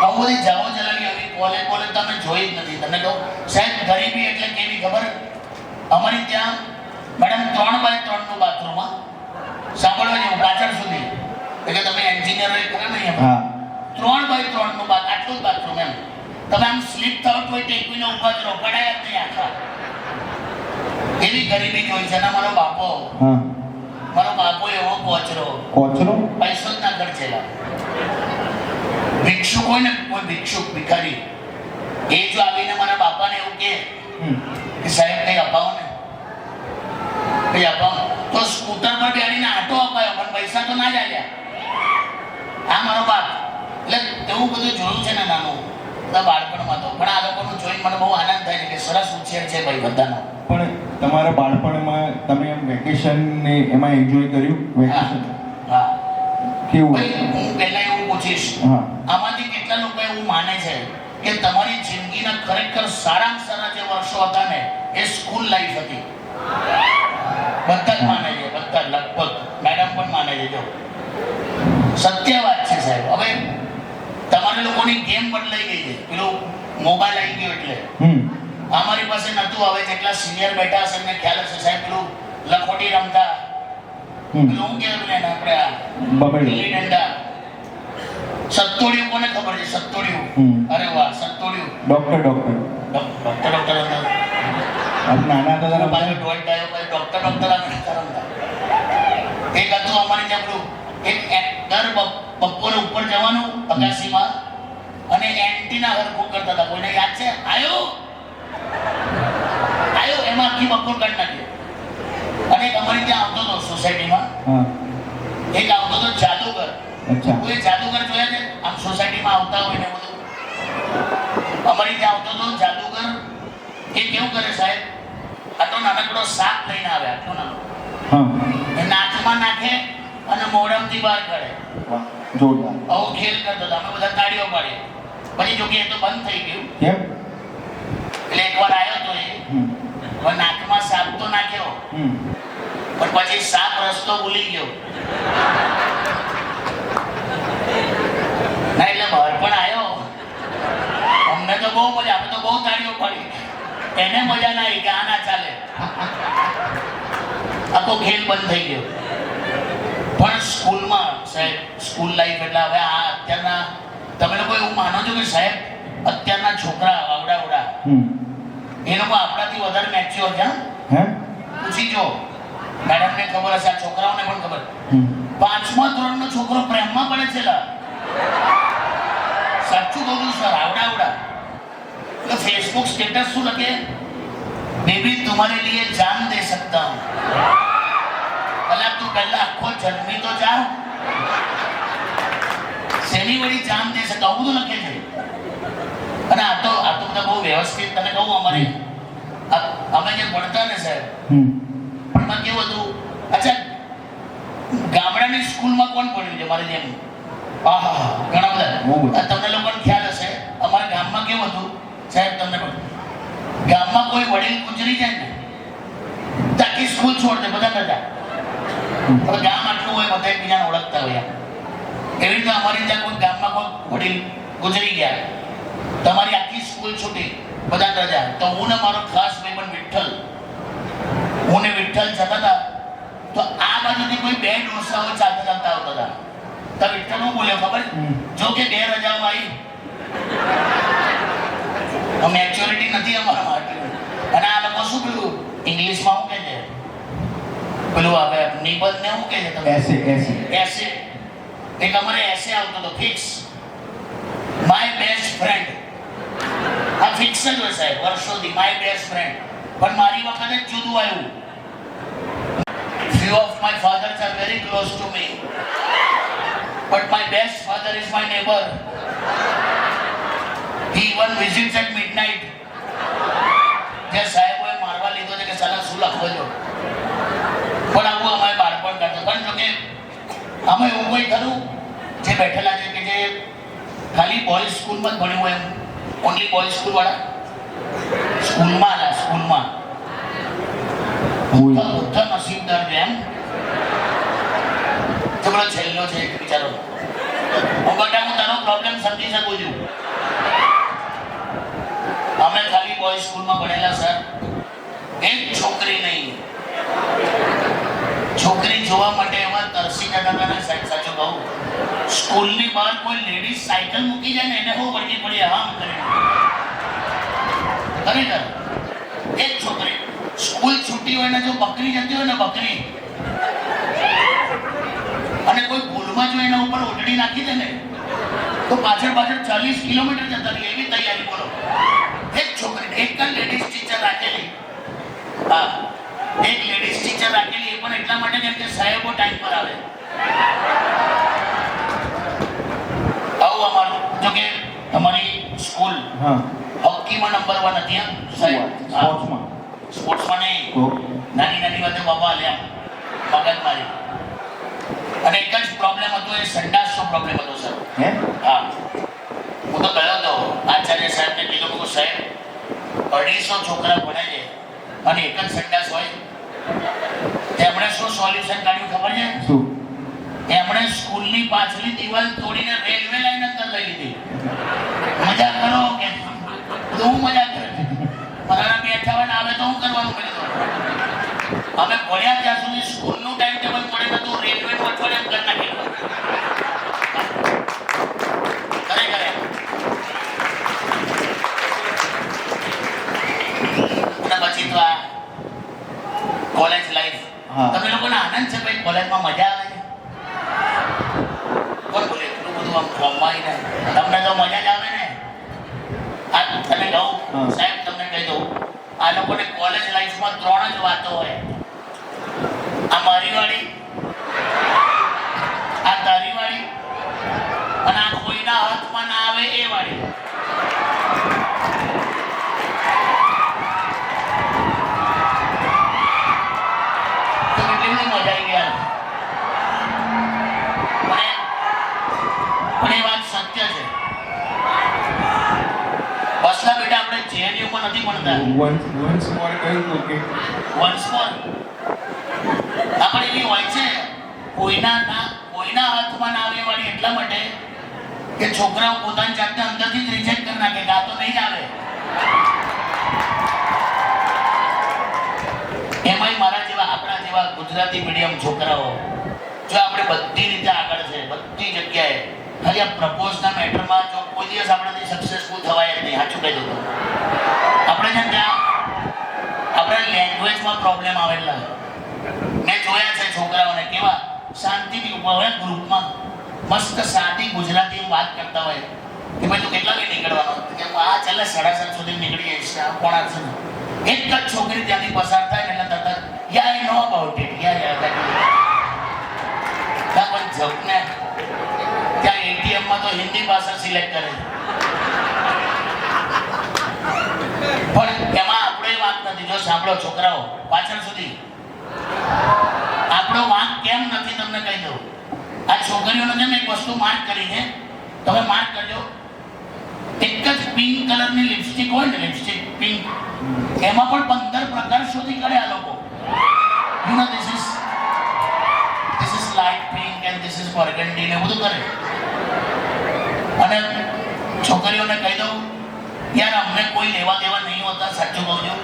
આવું બધી જાઓ જલાલી આવી કોલેજ તમે જોઈ જ નથી. તમને કહું સાહેબ, ગરીબી એટલે કેવી ખબર? અમારી ત્યાં મેડમ 3x3 નું બાથરૂમ. સાંભળવા જેવું પાછળ સુધી, એટલે તમે એન્જિનિયર હોય કરે ને હા, 3x3 નું આટલું જ બાથરૂમ એમ. તમે આમ સ્લીપ થાવ તો ટેકવીને ઉભા જ રહો, પડાયા જ નહીં આખા. એવી ગરીબી જોઈ છે. મારો બાપો એવો કોચરો પૈસો જ ના ખર્ચેલા. ભિક્ષુક હોય ને, કોઈ ભિક્ષુક ભિખારી, એ જો આવીને મારા બાપાને એવું કે સાહેબ કઈ અપાવો ને, કઈ અપાવો, તો સ્કૂટર પર બેસીને આટો અપાયો પણ પૈસા તો ના જ આલ્યા. આ મારો બાપ. એટલે એવું બધું જોયું છે ને નાનું બાળપણમાં તો. પણ આ લોકોનું જોઈને મને બહુ આનંદ થાય છે કે સરસ ઉછેર છે ભાઈ બધાનો. પણ તમારા બાળપણમાં તમે એમ વેકેશન ને એમાં એન્જોય કર્યું? વેકેશન હા, કેવું? હું પહેલા એવું પૂછીશ, હા, આમાંથી કેટલા લોકો એવું માને છે કે તમારી જિંદગીના ખરેખર સારામાં સારા જે વર્ષો હતા ને એ સ્કૂલ લાઈફ હતી. બધા જ માને છે, બધા લગભગ મેડમ પણ માને છે. જો સત્ય વાત છે સાહેબ. હવે તમારા લોકોની ગેમ બદલાઈ ગઈ છે, પેલું મોબાઈલ આવી ગયો એટલે. અમારી પાસે નતું. હવે જેટલા સિનિયર બેઠા હશે એમને ખ્યાલ હશે સાહેબ, પેલું લખોટી રમતા, પેલું શું કહેવાય એને આપણે ગિલ્લી દંડા, સત્તોડિયું. કોને ખબર છે સત્તોડિયું? અરે વાહ, સત્તોડિયું. ડોક્ટર ડોક્ટર નાના હતા પાછો ડોટ આવ્યો, પછી ડોક્ટર રમતા. એક હતું અમારી ત્યાં પેલું, એક દર બપોરે ઉપર જવાનું અગાસીમાં અને એન્ટીના હરખું કરતા હતા. કોઈને યાદ છે? આયો એમાં આખી બપોર કાઢી નાખ્યો. અને એક અમારી ત્યાં આવતો હતો સોસાયટીમાં, એક આવતો હતો જાદુગર. કોઈ જાદુગર જોયા છે આમ સોસાયટીમાં આવતા હોય ને બધું? અમારી ત્યાં આવતો હતો જાદુગર. એ કેવું કરે સાહેબ, આટલો નાનકડો સાપ લઈને આવે, આટલો નાનો, એ નાકમાં નાખે અને મોઢામાંથી બહાર કાઢે. આવો ખેલ કરતો હતો. અમે બધા તાળીઓ પાડીએ. પછી જોકે એ તો બંધ થઈ ગયું. એટલે એકવાર આવ્યો તો એ નાકમાં સાપ તો નાખ્યો, પણ પછી સાપ રસ્તો ભૂલી ગયો. ના એટલે બહાર પણ આવ્યો. અમને તો બહુ મજા, અમે તો બહુ તાળીઓ પાડી. એને મજા ના આવી કે આ ના ચાલે. આખો ખેલ બંધ થઈ ગયો. પણ સ્કૂલમાં સાહેબ, સ્કૂલ લાઈફ એટલે હવે આ અત્યારના તમે લોકો એવું માનો છો કે સાહેબ અત્યારના છોકરા આવડા એ લોકો આપણાથી વધારે મેચ્યોર છે? પૂછી જો, મેડમને ખબર હશે, આ છોકરાઓને પણ ખબર. 5મા ધોરણનો છોકરો પ્રેમમાં પડે છે. સાચું કહું છું સર, આવડા. तो फेसबुक स्टेटस શું લખે? बेबी तुम्हारे लिए जान दे सकता हूँ. भला तू पहला आखो जन्मी तो जा, શેની વળી જાન દે શકતા હું બધું લખે છે. અને આ તો બધા બહુ વ્યવસ્થિત. તને કહું અમારે અમે જે ભણતા ને સાહેબ, પણ કેવું હતું, અચ્છા ગામડાની સ્કૂલમાં કોણ ભણ્યું છે મારે જેમ? ઘણા બધા. તમને લોકોને ખ્યાલ હશે, અમારા ગામમાં કેવું હતું સાહેબ, તમને ગામમાં કોઈ વડીલ ગુજરી જાય ને તાકી સ્કૂલ છોડ દે બધા કરતા. હવે ગામ આટલું હોય, બધા એકબીજાને ઓળખતા હોય. એવી રીતે અમારી ત્યાં કોઈ ગામમાં કોઈ વડીલ ગુજરી ગયા, તમારી આખી સ્કૂલ છૂટી, બધા રજા. તો હું ને મારો ખાસ ભાઈબંધ વિઠ્ઠલ, હું ને વિઠ્ઠલ જતા હતા. તો આ બાજુથી કોઈ 2 ડોસાઓ ચાલતા આવતા હતા. તો વિઠ્ઠલ હું બોલ્યો ખબર? જો કે 2 રજાઓ આવી, મેચ્યોરિટી નથી અમારા માટે. અને આ લોકો શું પેલું ઇંગ્લિશમાં શું કહે છે, પેલું હવે નિબંધ ને શું કહે છે તમે? એસે. એક અમારે એસે આવતો હતો ફિક્સ, માય બેસ્ટ ફ્રેન્ડ. આ ફિક્સ જ હોય સાહેબ વર્ષોથી, માય બેસ્ટ ફ્રેન્ડ. પણ મારી વખતે જ જુદું આવ્યું. few of my fathers are very close to me, but my best father is my neighbor. He even visits at midnight. જે સાહેબોએ મારવા લીધો છે કે સાલા શું લખવો છો. પણ આવું અમારે બાળપણ કરતા. પણ જોકે અમે એવું કોઈ ખરું જે બેઠેલા છે કે જે ખાલી બોયઝ સ્કૂલમાં જ ભણ્યું હોય, એમ ઓનલી બોયઝ સ્કૂલ વાળા સ્કૂલમાં બધા નસીબદાર છે એમ. થોડો છેલ્લો છે બિચારો. હું તારો પ્રોબ્લેમ સમજી શકું છું. અમે ખાલી બોય સ્કૂલમાં ભણેલા સર. એક છોકરી નહીં, છોકરી જોવા માટે એમાં તરસી જતા હતા ને સાહેબ. સાચું કહું, સ્કૂલની બહાર કોઈ લેડીઝ સાયકલ મૂકી જાય ને એને બહુ વળગી પડી આમ કરીને. ખરેખર એક છોકરી સ્કૂલ છૂટી હોય ને જો બકરી જતી હોય ને બકરી, અને કોઈ ભૂલમાં જો એના ઉપર ઓઢણી નાખી દે ને તો પાછળ 40 કિલોમીટર જતા રહી. એવી તૈયારી બોલો. એક છોકરી, એક લેડીઝ ટીચર રાખેલી. હા, એક લેડીઝ ટીચર રાખેલી. એ પણ એટલા માટે કેમ કે સાહેબો ટાઈમ પર આવે. આવું અમારું. જો કે અમારી સ્કૂલ હોકીમાં નંબર 1 હતી. સાહેબ સ્પોર્ટ્સમાં નહીં, નાની વાતે બાબા આલ્યા મગજ મારી. અને એક જ પ્રોબ્લેમ હતો, એ સંડાસનો પ્રોબ્લેમ હતો સર. હા, હું તો ગયો હતો આચાર્ય સાહેબને કીધું કે સાહેબ 250 છોકરા ભણે છે અને એક જ સંડાસ હોય. તેમણે શું સોલ્યુશન કાઢ્યું ખબર છે? શું? એમણે સ્કૂલની પાછળની દિવાલ તોડીને રેલવે લાઈન અંદર લઈ લીધી. મજા કરો કે તો હું મજા કરું. મારા બેઠા હોય ને આવે તો હું કરવાનું મેં કીધું. અમે ભણ્યા ત્યાં સુધી સ્કૂલનું ટાઈમ ટેબલ મળે નતું, રેલવેનું અઠવાડિયે કરી નાખેલું. ખરેખર અને પછી તો આ કોલેજ લાઈફ. હા. તમે લોકોને આનંદ છે ભાઈ? કોલેજમાં મજા આવે છે? કોણ બોલે એટલું બધું આમ ફોર્મમાં આવીને? તમને તો મજા જ આવે ને. આ તને કહું હા. સાહેબ, તમને કહી દઉં, આ લોકોને કોલેજ લાઈફમાં 3 જ વાતો હોય. આ મારી વાળી, આ તારી વાળી અને આ કોઈના હાથમાં ના આવે એ વાળી. તો કેટલી બધી મજા આવી યાર. પણ એ વાત સત્ય છે. બસલા બેટા આપણે જેએનયુમાં નથી ભણતા. વન્સ મોર કહ્યું હતું કે વન્સ મોર આપણે એવી હોય છે કોઈના હાથમાં ના આવે વાળી એટલા માટે કે છોકરાઓ પોતાની જાતને અંદરથી જ રિજેક્ટ કરી નાખે કે આ તો નહીં જ આવે. એમાંય મારા જેવા આપણા જેવા ગુજરાતી મીડિયમ છોકરાઓ જો આપણે બધી રીતે આગળ છે, બધી જગ્યાએ, ખાલી આ પ્રપોઝના મેટરમાં જો કોઈ દિવસ આપણાથી સક્સેસફુલ થવાય જ નહીં. સાચું કહી દઉં તો આપણે છે ત્યાં આપણે લેંગ્વેજમાં પ્રોબ્લેમ આવેલા. મેં જોયા છે છોકરાઓને કેવા શાંતિથી ઉભા હોય ગ્રુપમાં, મસ્ત સાદી ગુજરાતી વાત કરતા હોય કે ભાઈ તું કેટલા વાગે નીકળવાનો? કે આ ચાલે 7:30 સુધી નીકળી જઈશ. આ કોણ છે? એક જ છોકરી ત્યાંથી પસાર થાય ને એટલે તરત યા આઈ નો અબાઉટ ઇટ, યા પણ જપને ત્યાં એટીએમમાં તો હિન્દી ભાષા સિલેક્ટ કરે. પણ એમાં આપણો વાંક નથી. જો સાંભળો છોકરાઓ, પાછળ સુધી આપણો વાંક કેમ નથી તમને કહી દઉં. આ છોકરીઓને છે ને એક વસ્તુ માર્ક કરી છે, તમે માર્ક કરજો. એક જ પિંક કલરની લિપસ્ટિક હોય ને, લિપસ્ટિક પિંક, એમાં પણ 15 પ્રકાર શોધી કરે આ લોકો. You know this is light pink and this is burgundy ને બધું કરે. અને છોકરીઓને કહી દઉં યાર અમને કોઈ લેવા દેવા નહીં હોતા. સાચું કહું છું,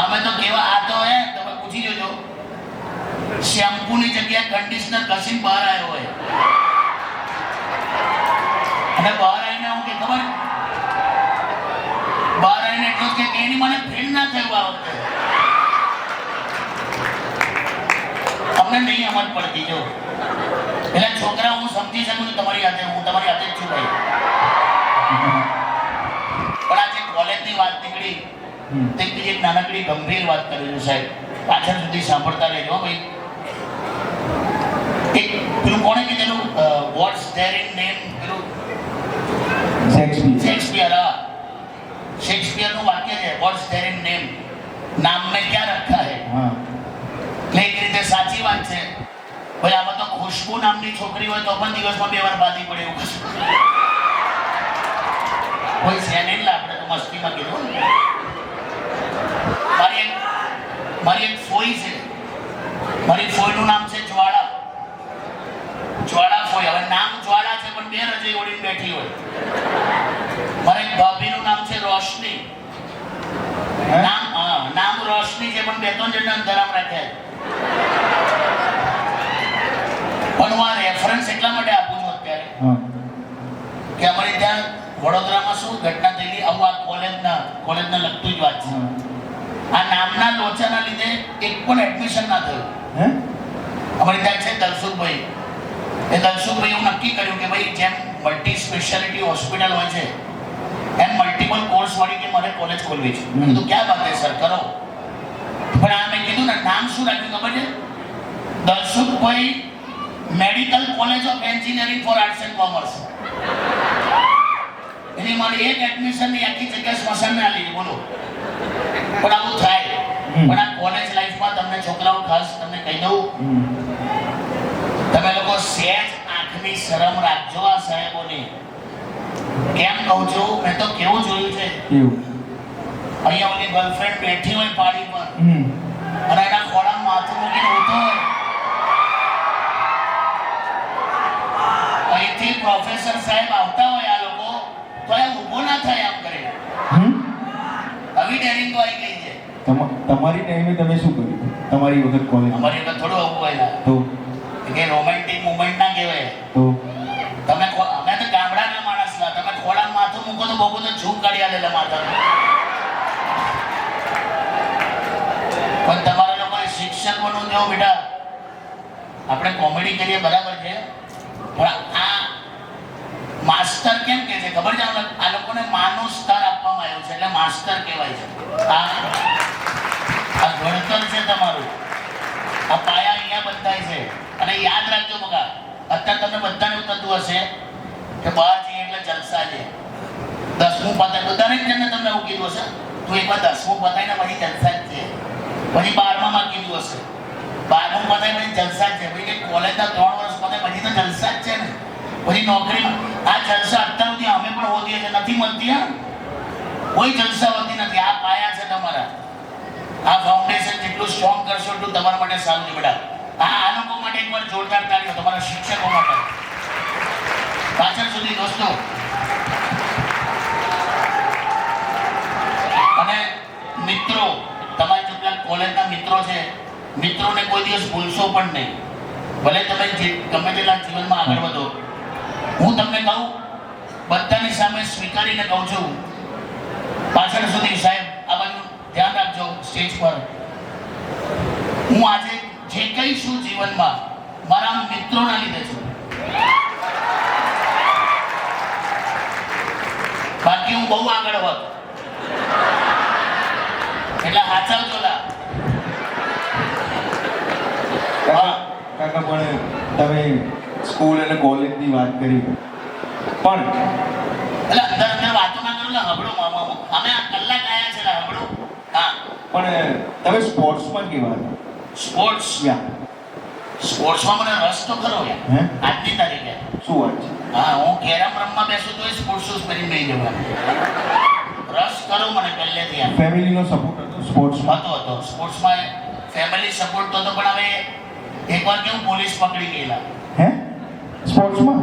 અમે તો કેવા આ તો હે, તમે પૂછી જોજો, શેમ્પૂની જગ્યાએ કન્ડિશનર ઘસીને બહાર આવ્યો હોય. અને બહાર આવીને હું કે ખબર, બહાર આવીને એટલું કે એની મને ફીલ ના થયું આ વખતે. અમને નહીં સમજ પડતી. જો એટલે છોકરા હું સમજી શકું છું તમારી હાથે, હું તમારી હાથે જ છું ભાઈ. પણ આજે કોલેજની વાત નીકળી તે બીજી એક નાનકડી ગંભીર વાત કરી છું સાહેબ. પાછળ સુધી સાંભળતા રહેજો ભાઈ. એક પેલું કોણે કીધેલું વોટ્સ ધેર ઇન નેમ, પેલું શેક્સપિયર. શેક્સપિયરનું વાક્ય છે વોટ્સ ધેર ઇન નેમ, નામ મેં ક્યાં રખા હે. એક રીતે સાચી વાત છે ભાઈ. આમાં તો ખુશ્બુ નામની છોકરી હોય તો પણ દિવસમાં 2 વાર બાદી પડે એવું કશું કોઈ છે નહીં. આપણે તો મસ્તીમાં કીધું. મારી એક ફોઈ છે, મારી ફોઈનું નામ છે જ્વાળા. જ્વાળા ફોઈ. હવે નામ જ્વાળા છે પણ 2 રજાઈ ઓઢીને બેઠી હોય. મારા એક ભાભીનું નામ છે રોશની. નામ રોશની છે પણ 2-3 જણના અંતરામ રાખ્યા. પણ હું આ રેફરન્સ એટલા માટે આપું છું અત્યારે કે અમારે ત્યાં વડોદરામાં શું ઘટના થયેલી, આવું આ કોલેજના લગતું જ વાત છે. આ નામના લોચાના લીધે એક પણ એડમિશન ના થયું. અમારે ત્યાં છે દલસુખભાઈ. એ દલસુખભાઈ એવું નક્કી કર્યું કે ભાઈ જેમ મલ્ટી સ્પેશિયાલિટી હોસ્પિટલ હોય છે એમ મલ્ટિપલ કોર્સ વાળી કે મારે કોલેજ ખોલવી છે. મેં કીધું ક્યાં વાત છે સર, કરો. પણ આ મેં કીધું ને નામ શું રાખ્યું ખબર છે? Dalsukhbhai medical college of engineering for arts and commerce. એની મારે એક એડમિશનની આખી જગ્યા સ્મશાનને આલી. બોલો. પણ આવું થાય. પણ આ કોલેજ લાઈફમાં તમને છોકરાઓ ખાસ તમને કહી દઉં, તમે લોકો સહેજ આંખને કોલેજની શરમ રાખજો આ સાહેબોની. કેમ કહું છું, મેં તો કેવું જોયું છે, એવું અહીંયા ઓલી ગર્લફ્રેન્ડ બેઠી હોય પાડી પર હમ અને એના ખોળામાં માથું મૂકીને ઊભો હોય. અહીંથી પ્રોફેસર સાહેબ આવતા હોય આ લોકો તો એ ઊભો ના થાય આમ કરે. હમ આવી ડેરિંગ તો આવી ગઈ છે. તમારી ટાઈમે તમે શું કર્યું તમારી વખત કોલેજ? અમારી અંદર થોડું આવું હોય તો કે રોમેન્ટિક મુવમેન્ટ ના કહેવાય. તો તમે અમે તો ગામડાના માણસ ના, તમે ખોળામાં માથું મૂકો તો બહુ બધું ઝૂમ કાઢી આલેલા માથાનું. પણ તમારા લોકોએ શિક્ષક બનવું જો બેટા. આપણે કોમેડી કરીએ બરાબર છે, પણ આ માસ્ટર કેમ કે છે ખબર છે? આ લોકોને માનું સ્તર આપવામાં આવ્યું છે એટલે માસ્ટર કહેવાય છે. આ ઘડતર છે તમારું, આ પાયા અહીંયા બંધાય છે. અને યાદ રાખજો બગા, અત્યારે તમને બધાને એવું થતું હશે કે બહાર જઈએ એટલે જલસા છે. 10મું પતાય દરેક જણને તમને એવું કીધું હશે તું એકવાર 10મું પતાય ને પછી જલસા જ છે. પછી 12માં કીધું હશે 12મું પતાય પછી જલસા જ છે. પછી કોલેજના 3 વર્ષ પતાય પછી તો જલસા જ છે ને. પછી નોકરીમાં આ જલસા અત્યાર સુધી અમે પણ હોતીએ છે, નથી મળતી. હા, કોઈ જલસા હોતી નથી. આ પાયા છે તમારા. આ ફાઉન્ડેશન જેટલું સ્ટ્રોંગ કરશો એટલું તમારા માટે સારું છે બેટા. આ લોકો માટે એકવાર જોરદાર તાળીઓ, તમારા શિક્ષકો માટે. પાછળ સુધી દોસ્તો. અને મિત્રો, તમારા જેટલા કોલેજના મિત્રો છે, મિત્રોને કોઈ દિવસ ભૂલશો પણ નહીં. ભલે તમે ગમે તેટલા જીવનમાં આગળ વધો. હું તમને કહું, બધાની સામે સ્વીકારીને કહું છું, પાછળ સુધી સાહેબ આ બાજુ ધ્યાન રાખજો. સ્ટેજ પર હું આજે જે કંઈ છું જીવનમાં મારા મિત્રોના લીધે છું. બાકી હું બહુ આગળ હોત. એટલે હાચવજો લા. કાકા પણ તમે સ્કૂલ અને કોલેજની વાત કરી, પણ એટલે અંદર અંદર વાતો ના કરો લા. હબળો મામા અમે આ કલાક આયા છે લા. હબળો. હા, પણ તમે સ્પોર્ટ્સમાં કેવા હતા? સ્પોર્ટ્સ. સ્પોર્ટ્સમાં મને રસ તો ખરો યાર. હે? આજની તારીખે શું વાત છે? હા, હું કેરમ રમવા બેસું તો સ્પોર્ટ્સ શૂઝ પહેરીને નહીં જવાનું. રસ કરો મને પહેલેથી યાર. ફેમિલીનો સપોર્ટ હતો સ્પોર્ટ્સમાં? હતો. સ્પોર્ટ્સમાં ફેમિલી સપોર્ટ તો હતો, પણ હવે એકવાર કેવું પોલીસ પકડી ગયેલા. હે? સ્પોર્ટ્સમાં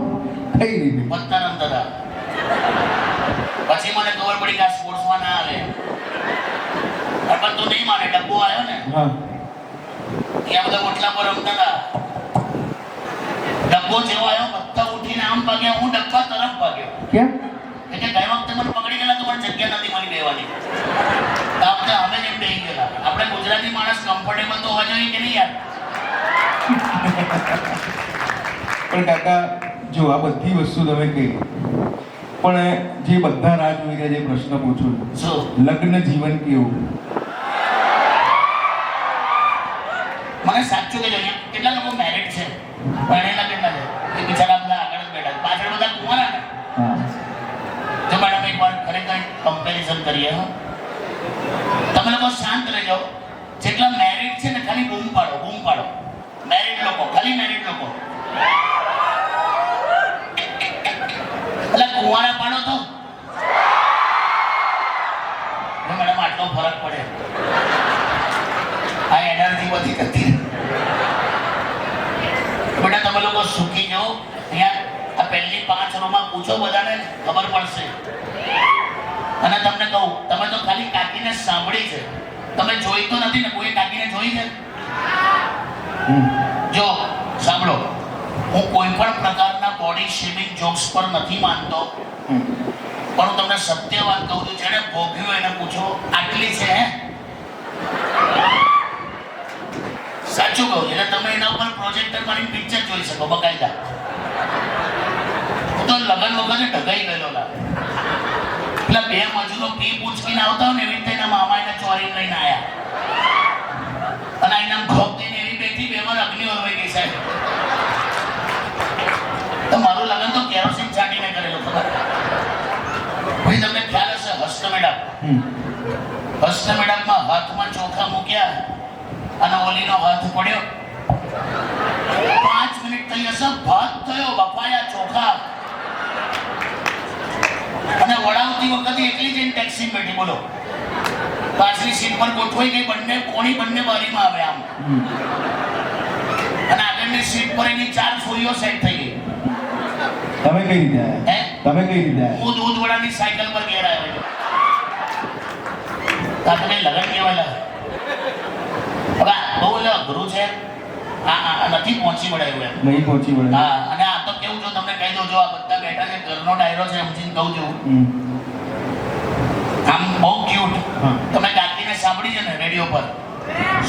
કઈ રીતે? પત્તા રમતા હતા. પછી મને ખબર પડી કે આ સ્પોર્ટ્સમાં ના આવે. પણ તું નહીં માને, ડબ્બો આવ્યો ને હા, ત્યાં બધા ઓટલા પર રમતા હતા. ડબ્બો જેવો આવ્યો, પત્તા ઉઠીને આમ ભાગ્યા, હું ડબ્બા તરફ ભાગ્યો. કેમ? એટલે ગઈ વખતે મને પકડી ગયેલા તો મને જગ્યા નથી મળી બેવાની. આ વખતે અમે જ એમ બેસી ગયેલા. આપણે ગુજરાતી માણસ કમ્ફર્ટેબલ તો હોવા જોઈએ કે નહીં યાર? પણ કાકા જો આ બધી વસ્તુ તમે કહી, પણ જે બધા રાહ જોઈ રહ્યા જે પ્રશ્ન પૂછું, શું? લગ્ન જીવન કેવું? મને સાચું કહેજો, અહીંયા કેટલા લોકો મેરિડ છે, ભણેલા કેટલા છે? એ બિચારા બધા આગળ જ બેઠા છે. પાછળ બધા કુંવારા ને. હા, જો મેડમ એકવાર ખરેખર કમ્પેરિઝન કરીએ. તમે લોકો શાંત રહેજો. જેટલા મેરિડ છે ને ખાલી બૂમ પાડો, બૂમ પાડો. મેરિડ લોકો, ખાલી મેરિડ લોકો. એટલે કુંવારા પાડો તો મેડમ આટલો ફરક પડે. આ એનર્જી બધી કરતી. બેટા તમે લોકો સુખી જાઓ. અહીંયા આ પહેલી 5 રોમાં પૂછો, બધાને ખબર પડશે. અને તમને કહું, તમે તો ખાલી કાકીને સાંભળી છે, તમે જોઈ તો નથી ને. કોઈ કાકીને જોઈ છે? જો સાંભળો, હું કોઈ પણ પ્રકારના બોડી શેમિંગ જોક્સ પર નથી માનતો, પણ હું તમને સત્ય વાત કહું છું. જેને ભોગ્યું એને પૂછો. આટલી છે હે? સાચું કહું એટલે તમે એના ઉપર પ્રોજેક્ટર મારી પિક્ચર જોઈ શકો બકાયદા. હું તો લગન વગર ઢગાઈ ગયેલો લા. એટલે 2 મજૂરો પી પૂછકીને આવતા હોય ને એવી રીતે એના મામા એને ચોરીને લઈને આવ્યા. અને એના ભોગ દઈને એવી બેઠી 2 વાર અગ્નિ ઓલવાઈ ગઈ સાહેબ. તો મારું લગન તો કેરોસીન છાંટીને કરેલું, ખબર? ભાઈ તમને ખ્યાલ હશે હસ્ત મેડમ. હસ્ત મેડમમાં હાથમાં ચોખા મૂક્યા અને ઓલીનો હાથ પડ્યો. 5 મિનિટ થઈ હશે, ભાત થયો, બફાયા ચોખા. અને વડાવતી વખતે એકલી જઈને ટેક્સી બેઠી, બોલો. પાછલી સીટ પર ગોઠવાઈ ગઈ, બંને બારીમાં આવે આમ. અને આગળની સીટ પર એની 4 ફોઈઓ સેટ થઈ ગઈ. તમે કઈ રીતે આયા? તમે કઈ રીતે આયા? હું દૂધવાળાની સાયકલ પર ઘેર આવ્યો. તારે લગન કહેવાય. હવે બહુ અઘરું છે. નથી પહોંચી વળાયું એમ. નહીં પહોંચી વળે. હા, અને આ તો કેવું જો તમને કહી દઉં, જો આ બધા બેઠા છે, ઘરનો ડાયરો છે, સમજીને કહું છું. આમ બહુ ક્યુટ. તમે ગાતીને સાંભળી છે ને રેડિયો પર,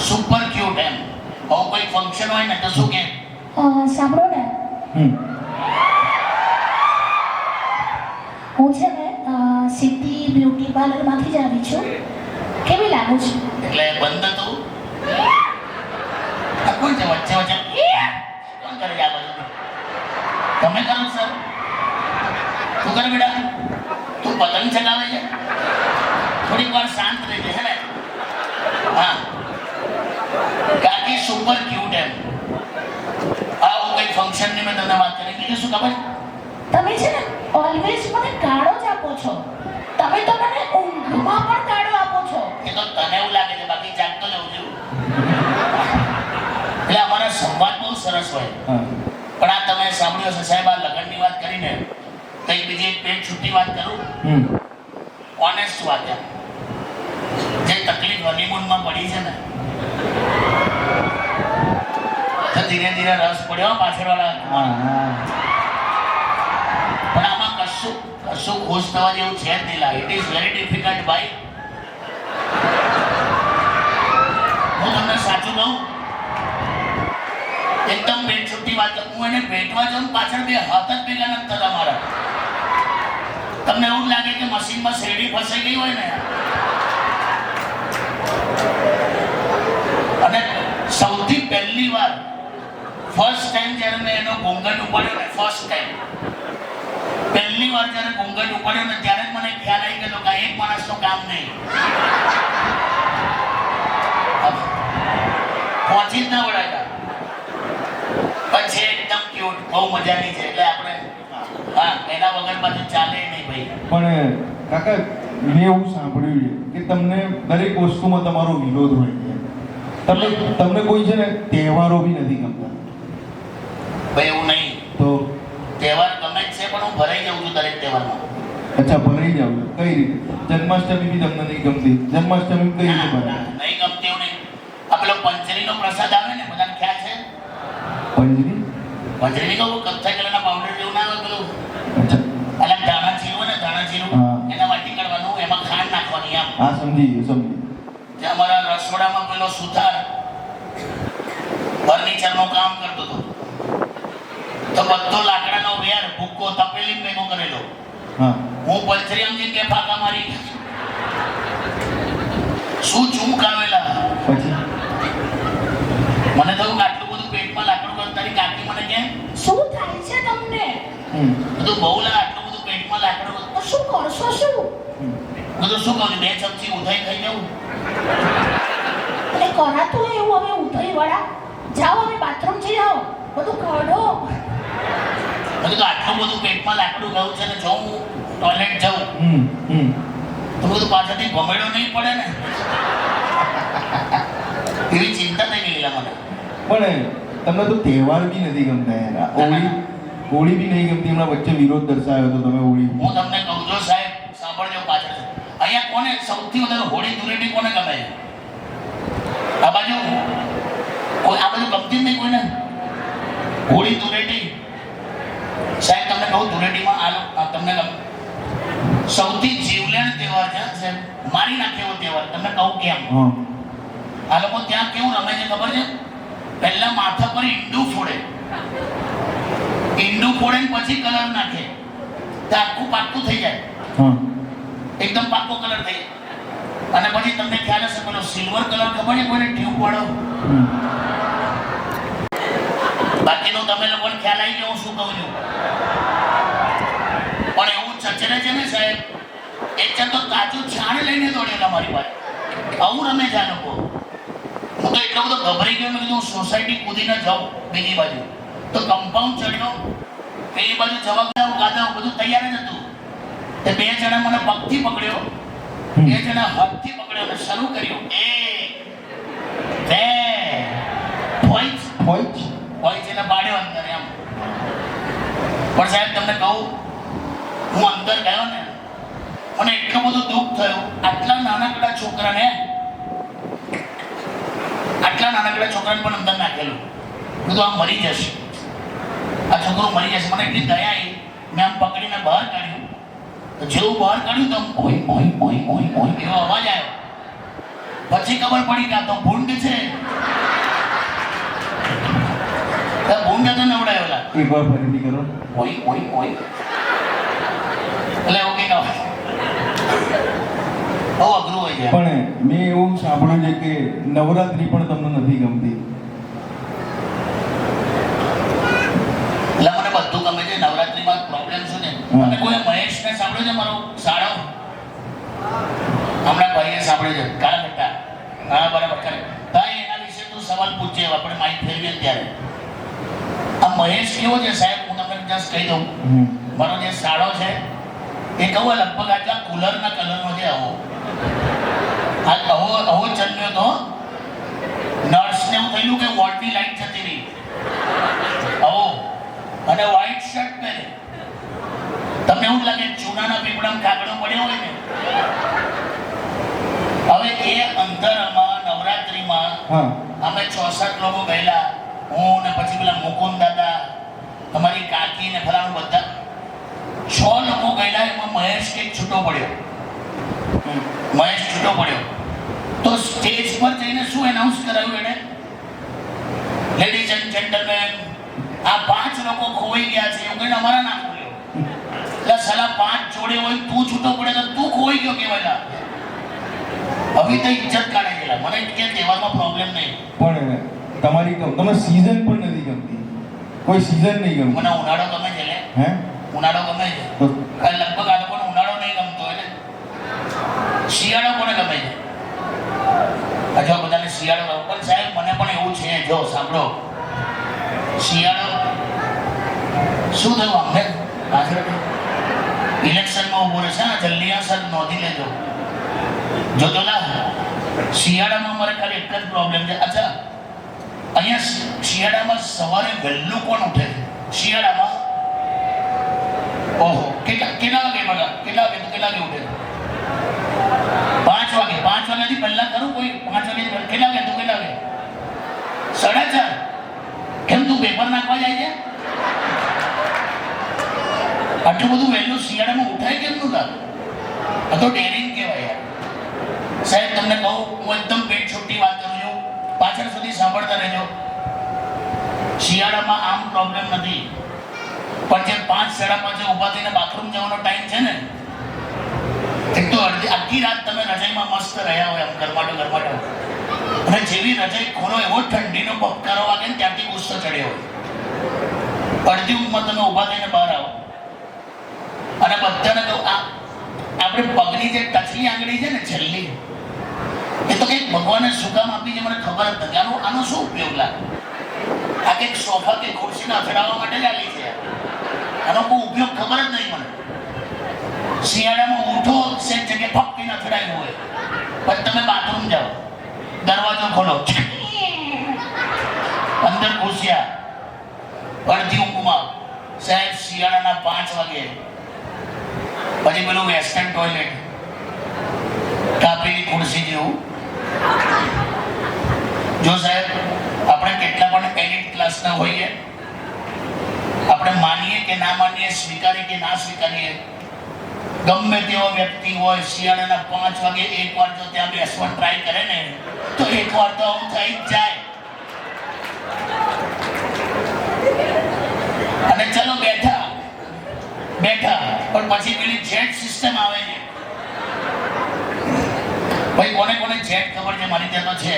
સુપર ક્યુટ એમ. બહુ કોઈ ફંક્શન હોય ને તો શું કે સાંભળો ને, હું છે ને સિટી બ્યુટી પાર્લરમાંથી જ આવી છું. કેવી લાગુ છું? એટલે બંધ હતું. આ કોણ છે વચ્ચે વચ્ચે કોણ કરે છે આ બધું? તમે કરો સર? તું કર બેટા? તું પતંગ ચગાવે છે? થોડીક વાર શાંત રહેજે, હે ને? હા, કાકી સુપર ક્યુટ એમ. આવું કઈ ફંક્શન ની મેં તમને વાત કરી. બીજું શું ખબર? તમે છે ને ઓલવેઝ મને ગાળો જ આપો છો. તમે તો મને ઊંઘમાં પણ ગાળો આપો છો. એ તો તને એવું લાગે છે, બાકી જાગતો જવું છું. એટલે અમારા સંવાદ બહુ સરસ હોય. પણ આ તમે સાંભળ્યું હશે સાહેબ, આ લગ્નની વાત કરીને કઈ બીજી એક પેટ છૂટી વાત કરું. ઓનેસ્ટ વાત છે. જે તકલીફ હનીમૂનમાં પડી છે ને, તો ધીરે ધીરે રસ પડ્યો પાછળવાળા. પણ આમાં કશું ખુશ થવા જેવું છે જ નહીં. લા, ઇટ ઇઝ વેરી ડિફિકલ્ટ ભાઈ. હું તમને સાચું કહું, એકદમ પેટ છૂટી વાત. હું એને ભેટવા જાઉં, પાછળ 2 હાથ જ ભેગા નથી થતા મારા. તમને એવું લાગે કે મશીનમાં શેરડી ફસાઈ ગઈ હોય ને. અને સૌથી પહેલી વાર ફર્સ્ટ ટાઈમ જ્યારે મેં એનો ઘૂંઘટ ઉપાડ્યો ને, ફર્સ્ટ ટાઈમ પહેલી વાર જ્યારે ઘૂંઘટ ઉપાડ્યો ને, ત્યારે જ મને ખ્યાલ આવી ગયો કે એક માણસનું કામ નહીં. પહોંચી જ ના વળાયા. પછી એકદમ ક્યુટ, બહુ મજાની છે. એટલે આપણે હા, એના વગર પાછું ચાલે નહીં ભાઈ. પણ કાકા, મેં એવું સાંભળ્યું છે કે તમને દરેક વસ્તુમાં તમારો વિરોધ હોય છે. તમને કોઈ છે ને તહેવારો બી નથી ગમતા. ભાઈ એવું નહીં. તો તહેવાર ગમે જ છે, પણ હું ભરાઈ જાઉં છું દરેક તહેવારમાં. અચ્છા, ભરાઈ જાવ. કઈ રીતે? જન્માષ્ટમી બી તમને નહીં ગમતી? જન્માષ્ટમી કઈ રીતે ભરાય? નહીં ગમતી એવું નહીં. આ પેલો પંચરીનો પ્રસાદ આવે ને, બધાને ખ્યાલ છે? પંજરી? પંચરી કહું, કથ્થાઈ કલરના પાવડર જેવું ના આવે પેલું. અચ્છા, એટલે ધાણા જીરું ને, ધાણા જીરું એના વાટી કાઢવાનું, એમાં ખાંડ નાખવાની આમ. હા, સમજી ગયો. જે અમારા રસોડામાં પેલો સુથાર ફર્નિચરનું કામ કરતો હતો, તો બધો લાકડાનો વેર ભૂકો તપેલી ભેગો કરેલો. હું પંચરી સમજી કે ફાકા મારી શું ચૂક આવેલા. પછી મને થયું કે આટલું બધું પેટમાં લાકડું કર. તારી કાકી મને કે શું થાય છે તમને? બધું બહુ આટલું બધું પેટમાં લાકડું. તો શું કરશો? શું બધું શું કહું? 2 ચમચી ઉધાઈ ખાઈ જવું. એટલે કરાતું નહીં એવું. હવે ઉધઈ વાળા જાઓ, હવે બાથરૂમ જઈ જાઓ, બધું કાઢો. બધું તો આટલું બધું પેટમાં લાકડું ગયું છે ને, જો હું ટોયલેટ જાઉં તો બધું પાછળથી ભમેડો નહીં પડે ને, એવી ચિંતા થઈ ગયેલા મને. પણ તમને તો તહેવાર બી નથી ગમતા યાર. હોળી બી નહીં ગમતી. હમણાં વચ્ચે વિરોધ દર્શાવ્યો હતો તમે હોળી. હું તમને કહું છું સાહેબ, સાંભળજો પાછળ. અહીંયા કોને સૌથી વધારે હોળી ધૂળેટી કોને ગમે? આ બાજુ કોઈ આ બધું ગમતી જ નહીં કોઈને. હોળી ધૂળેટી સાહેબ તમને કહું, ધૂળેટીમાં આ તમને સૌથી જીવલેણ તહેવાર છે સાહેબ. મારી નાખે એવો તહેવાર. તમને કહું કેમ? આ લોકો ત્યાં કેવું રમે છે ખબર છે? પહેલા માથા પર ઈંડું ફોડે ને પછી કલર નાખે, તો આખું પાક્કું થઈ જાય. એકદમ પાક્કો કલર થઈ જાય. અને પછી તમને ખ્યાલ હશે પેલો સિલ્વર કલર ખબર છે કોઈને? ટ્યુબ વાળો. બાકીનો તમે લોકોને ખ્યાલ આવી ગયો શું કહું છું. પણ એવું ચચરે છે ને સાહેબ, એક જણ તો કાચું છાણ લઈને દોડેલા મારી પાસે. આવું રમે છે આ લોકો. હું તો એટલો બધો ગભરાઈ ગયો, મેં કીધું સોસાયટી કૂદીને જાઉં બીજી બાજુ. તો કમ્પાઉન્ડ ચડ્યો, એ બાજુ જવાબદાર ગાધા બધું તૈયાર જ હતું. તે બે જણા મને પગથી પકડ્યો, બે જણા હાથથી પકડ્યો અને શરૂ કર્યું. 1 2 પોઈન્ટ એને પાડ્યો અંદર એમ. પણ સાહેબ તમને કહું, હું અંદર ગયો ને, મને એટલું બધું દુઃખ થયું. આટલા નાનકડા છોકરાને પણ અંદર નાખેલું. બધું આમ મરી જશે, આ છોકરો મરી જશે. મને એટલી દયા આવી, મેં આમ પકડીને બહાર કાઢ્યું. તો જેવું બહાર કાઢ્યું તો ઓય ઓય ઓય ઓય ઓય એવો અવાજ આવ્યો. પછી ખબર પડી કે આ તો ભૂંડ છે. ભૂંડ તો નવડાયો. એક વાર ફરીથી કરો. ઓય ઓય ઓય એટલે એવું કંઈક અવાજ. બહુ અઘરું હોય છે. પણ મેં એવું સાંભળ્યું છે કે નવરાત્રી પણ તમને નથી ગમતી. એટલે મને બધું ગમે છે. નવરાત્રીમાં પ્રોબ્લેમ શું છે, તમે કોઈ મહેશને સાંભળ્યો છે? મારો સાળો હમણાં ભાઈએ સાંભળ્યો છે, કાળા કટ્ટા. હા બરાબર કરે ભાઈ. એના વિશે તું સવાલ પૂછજે, આપણે માઇક ફેરવીએ ત્યારે. આ મહેશ કેવો છે સાહેબ, હું તમને જસ્ટ કહી દઉં. મારો જે સાળો છે એ કહું લગભગ આટલા કુલરના કલરનો છે. આવો જન્મ્યો તો નર્સને એવું થયેલું કે વોર્ડની લાઈટ જતી રહી. આવો અને વ્હાઈટ શર્ટ પહેરે. તમને એવું લાગે ચૂનાના પીપળામાં કાગડો પડ્યો હોય ને. હવે એ અંતરમાં નવરાત્રીમાં અમે 6-7 લોકો ગયેલા. હું ને પછી પેલા મુકુંદ દાદા, તમારી કાકી ને ફલાણું બધા 6 લોકો ગયેલા. એમાં મહેશ કંઈક છૂટો પડ્યો. તો સ્ટેજ પર જઈને શું એનાઉન્સ કરાયું એને? લેડીઝ એન્ડ જેન્ટલમેન, આ 5 લોકો ખોવાઈ ગયા છે એવું કહીને અમારા નામ બોલ્યો. એટલે સાલા 5 જોડે હોય, તું છૂટો પડે તો તું ખોવાઈ ગયો કહેવાય. હવે તો ઇજ્જત કાઢે ગયેલા. મને કે તહેવારમાં પ્રોબ્લેમ નહીં, પણ તમારી તમને સીઝન પણ નથી ગમતી? કોઈ સીઝન નહીં ગમતી? મને ઉનાળો ગમે છે. હે ઉનાળો ગમે છે. લગભગ આ લોકોને ઉનાળો નહીં ગમતો એટલે શિયાળો કોને ગમે છે? હજુ બધાને શિયાળો ગમે. પણ સાહેબ મને પણ એવું છે. જો સાંભળો, શિયાળો શું થયું અમને પાછળ ઇલેક્શનમાં ઉભો રહેશે ને, જલ્દી આ સર નોંધી લેજો. જોજો ના, શિયાળામાં મારે ખાલી એક જ પ્રોબ્લેમ છે. અચ્છા, અહીંયા શિયાળામાં સવારે વહેલું કોણ ઉઠે? શિયાળામાં ઓહો કેટલા વાગે બગા? કેટલા વાગે ઉઠે? 5 વાગે. 5 વાગ્યાથી પહેલા કરું કોઈ? 5 વાગે કેટલા વાગે? તું કેટલા વાગે? 4:30. કેમ તું પેપર નાખવા જાય છે? આટલું બધું વહેલું શિયાળામાં ઉઠાય કેમ નું લાગે? આ તો ડેરિંગ કહેવાય યાર. સાહેબ તમને કહું, હું એકદમ પેટ છૂટી વાત કરું છું, પાછળ સુધી સાંભળતા રહેજો. શિયાળામાં આમ પ્રોબ્લેમ નથી, પણ જે 5-5:30 ઊભા થઈને બાથરૂમ જવાનો ટાઈમ છે ને, એક તો આખી રાત તમે રજાઈમાં મસ્ત રહ્યા હોય આમ ગરમાટો, અને જેવી રજાઈ ખોલો એવો ઠંડીનો બપકારો વાગે ને ત્યાંથી ગુસ્સો ચડ્યો હોય. અડધી ઊંઘમાં તમે ઊભા થઈને બહાર આવો અને બધાને કહું, આપણે પગની જે ટચલી આંગળી છે ને છેલ્લી, એ તો કંઈક ભગવાને શું કામ આપી છે મને ખબર જ નથી. આનો શું ઉપયોગ લાગે? આ કંઈક સોફા કે ખુરશીને અથડાવવા માટે જ આલી છે. આનો કોઈ ઉપયોગ ખબર જ નહીં મને. શિયાળામાં ઉઠો છે જગ્યાએ ફક્કીને અથડાયું હોય, પછી તમે બાથરૂમ જાઓ, દરવાજો ખોલો, અંદર ઘૂસ્યા, અડધી ઊંઘમાં. સાહેબ શિયાળાના 5 વાગે પછી પેલું વેસ્ટર્ન ટોયલેટ, કાપેલી ખુરશી જેવું. જો સાહેબ આપણે કેટલા પણ એલિટ ક્લાસના હોઈએ, આપણે માનીએ કે ના માનીએ, સ્વીકારીએ કે ના સ્વીકારીએ, ગમે તેવો વ્યક્તિ હોય શિયાળાના 5 વાગે એકવાર જો ત્યાં બેસવા ટ્રાય કરે ને તો એકવાર તો આવું થઈ જ જાય. અને ચલો બેઠા પણ પછી પેલી જેટ સિસ્ટમ આવે છે. ભાઈ કોને કોને જેટ ખબર છે? મારી ત્યાં તો છે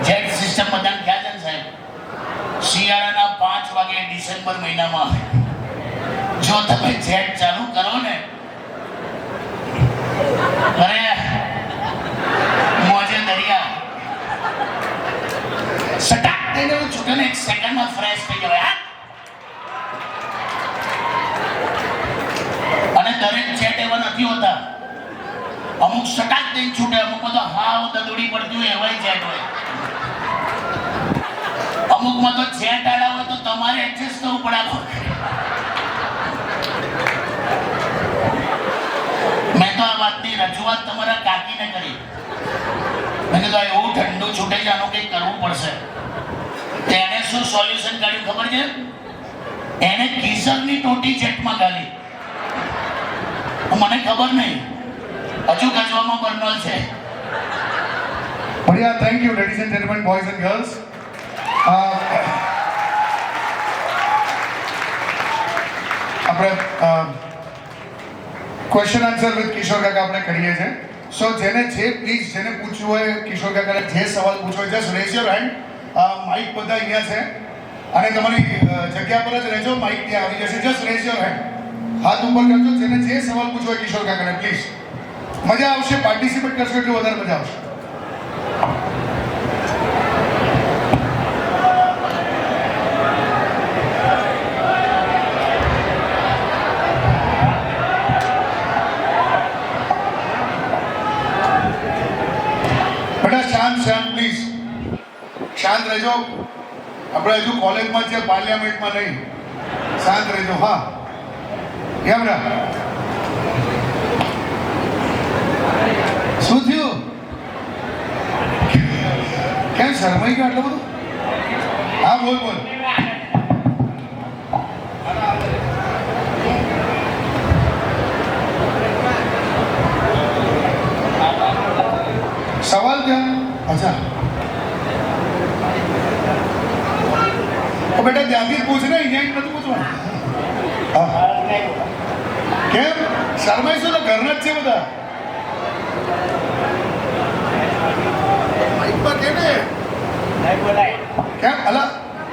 જેટ સિસ્ટમ. બધાને ખ્યાલ છે ને સાહેબ? શિયાળાના 5 વાગે ડિસેમ્બર મહિનામાં જો તમે જેટ ચાલુ કરો ને, અરે મોજે દરિયા સટાક થઈને છૂટે ને 1 સેકન્ડમાં ફ્રેશ થઈ જવાય. હોય જેટ હોય. અમુકમાં તો જેટ આડા હોય તો તમારે એડજસ્ટ થવું પડે. મેં તો આ વાતની રજૂઆત તમારા કાકીને કરી. મેં કીધું એવું ઠંડુ છૂટે છે, આનું કંઈક કરવું પડશે. તેણે શું સોલ્યુશન કાઢ્યું ખબર છે? એને ગીઝરની ટોટી જેટમાં ગાલી. મને ખબર નહીં, હજુ ગજવામાં બર્નોલ છે. બઢિયા, thank you ladies and gentlemen, boys and girls. આપણે ક્વેશ્ચન આન્સર વિથ કિશોર કાકા આપણે કરીએ છીએ. સો જેને પ્લીઝ જેને પૂછવું હોય કિશોર કાકાને જે સવાલ પૂછવો હોય just raise your hand. Mic બધા અહીંયા છે અને તમારી જગ્યા પર જ રહેજો, માઇક ત્યાં આવી જશે. જસ્ટ રેઝ યોર હેન્ડ, હાથ ઉપર કરજો. જેને જે સવાલ પૂછવો હોય કિશોર કાકાને પ્લીઝ. મજા આવશે, પાર્ટિસિપેટ કરશો એટલું વધારે મજા આવશે. બેટા શાંત પ્લીઝ, શાંત રહેજો. આપણે હજુ કોલેજમાં છે, પાર્લિયામેન્ટમાં નહીં. શાંત રહેજો. હા, કેમ ના? શું થયું? કેમ શરમાઈ ગયો આટલું બધું? હા, બોલ. સવાલ ક્યાં? અચ્છા, તો બેટા ત્યાંથી પૂછ ને, અહીંયા નથી પૂછવાનું. હા, કેમ શરમાઈશું? તો ઘરના જ છે બધા. કેમ અલા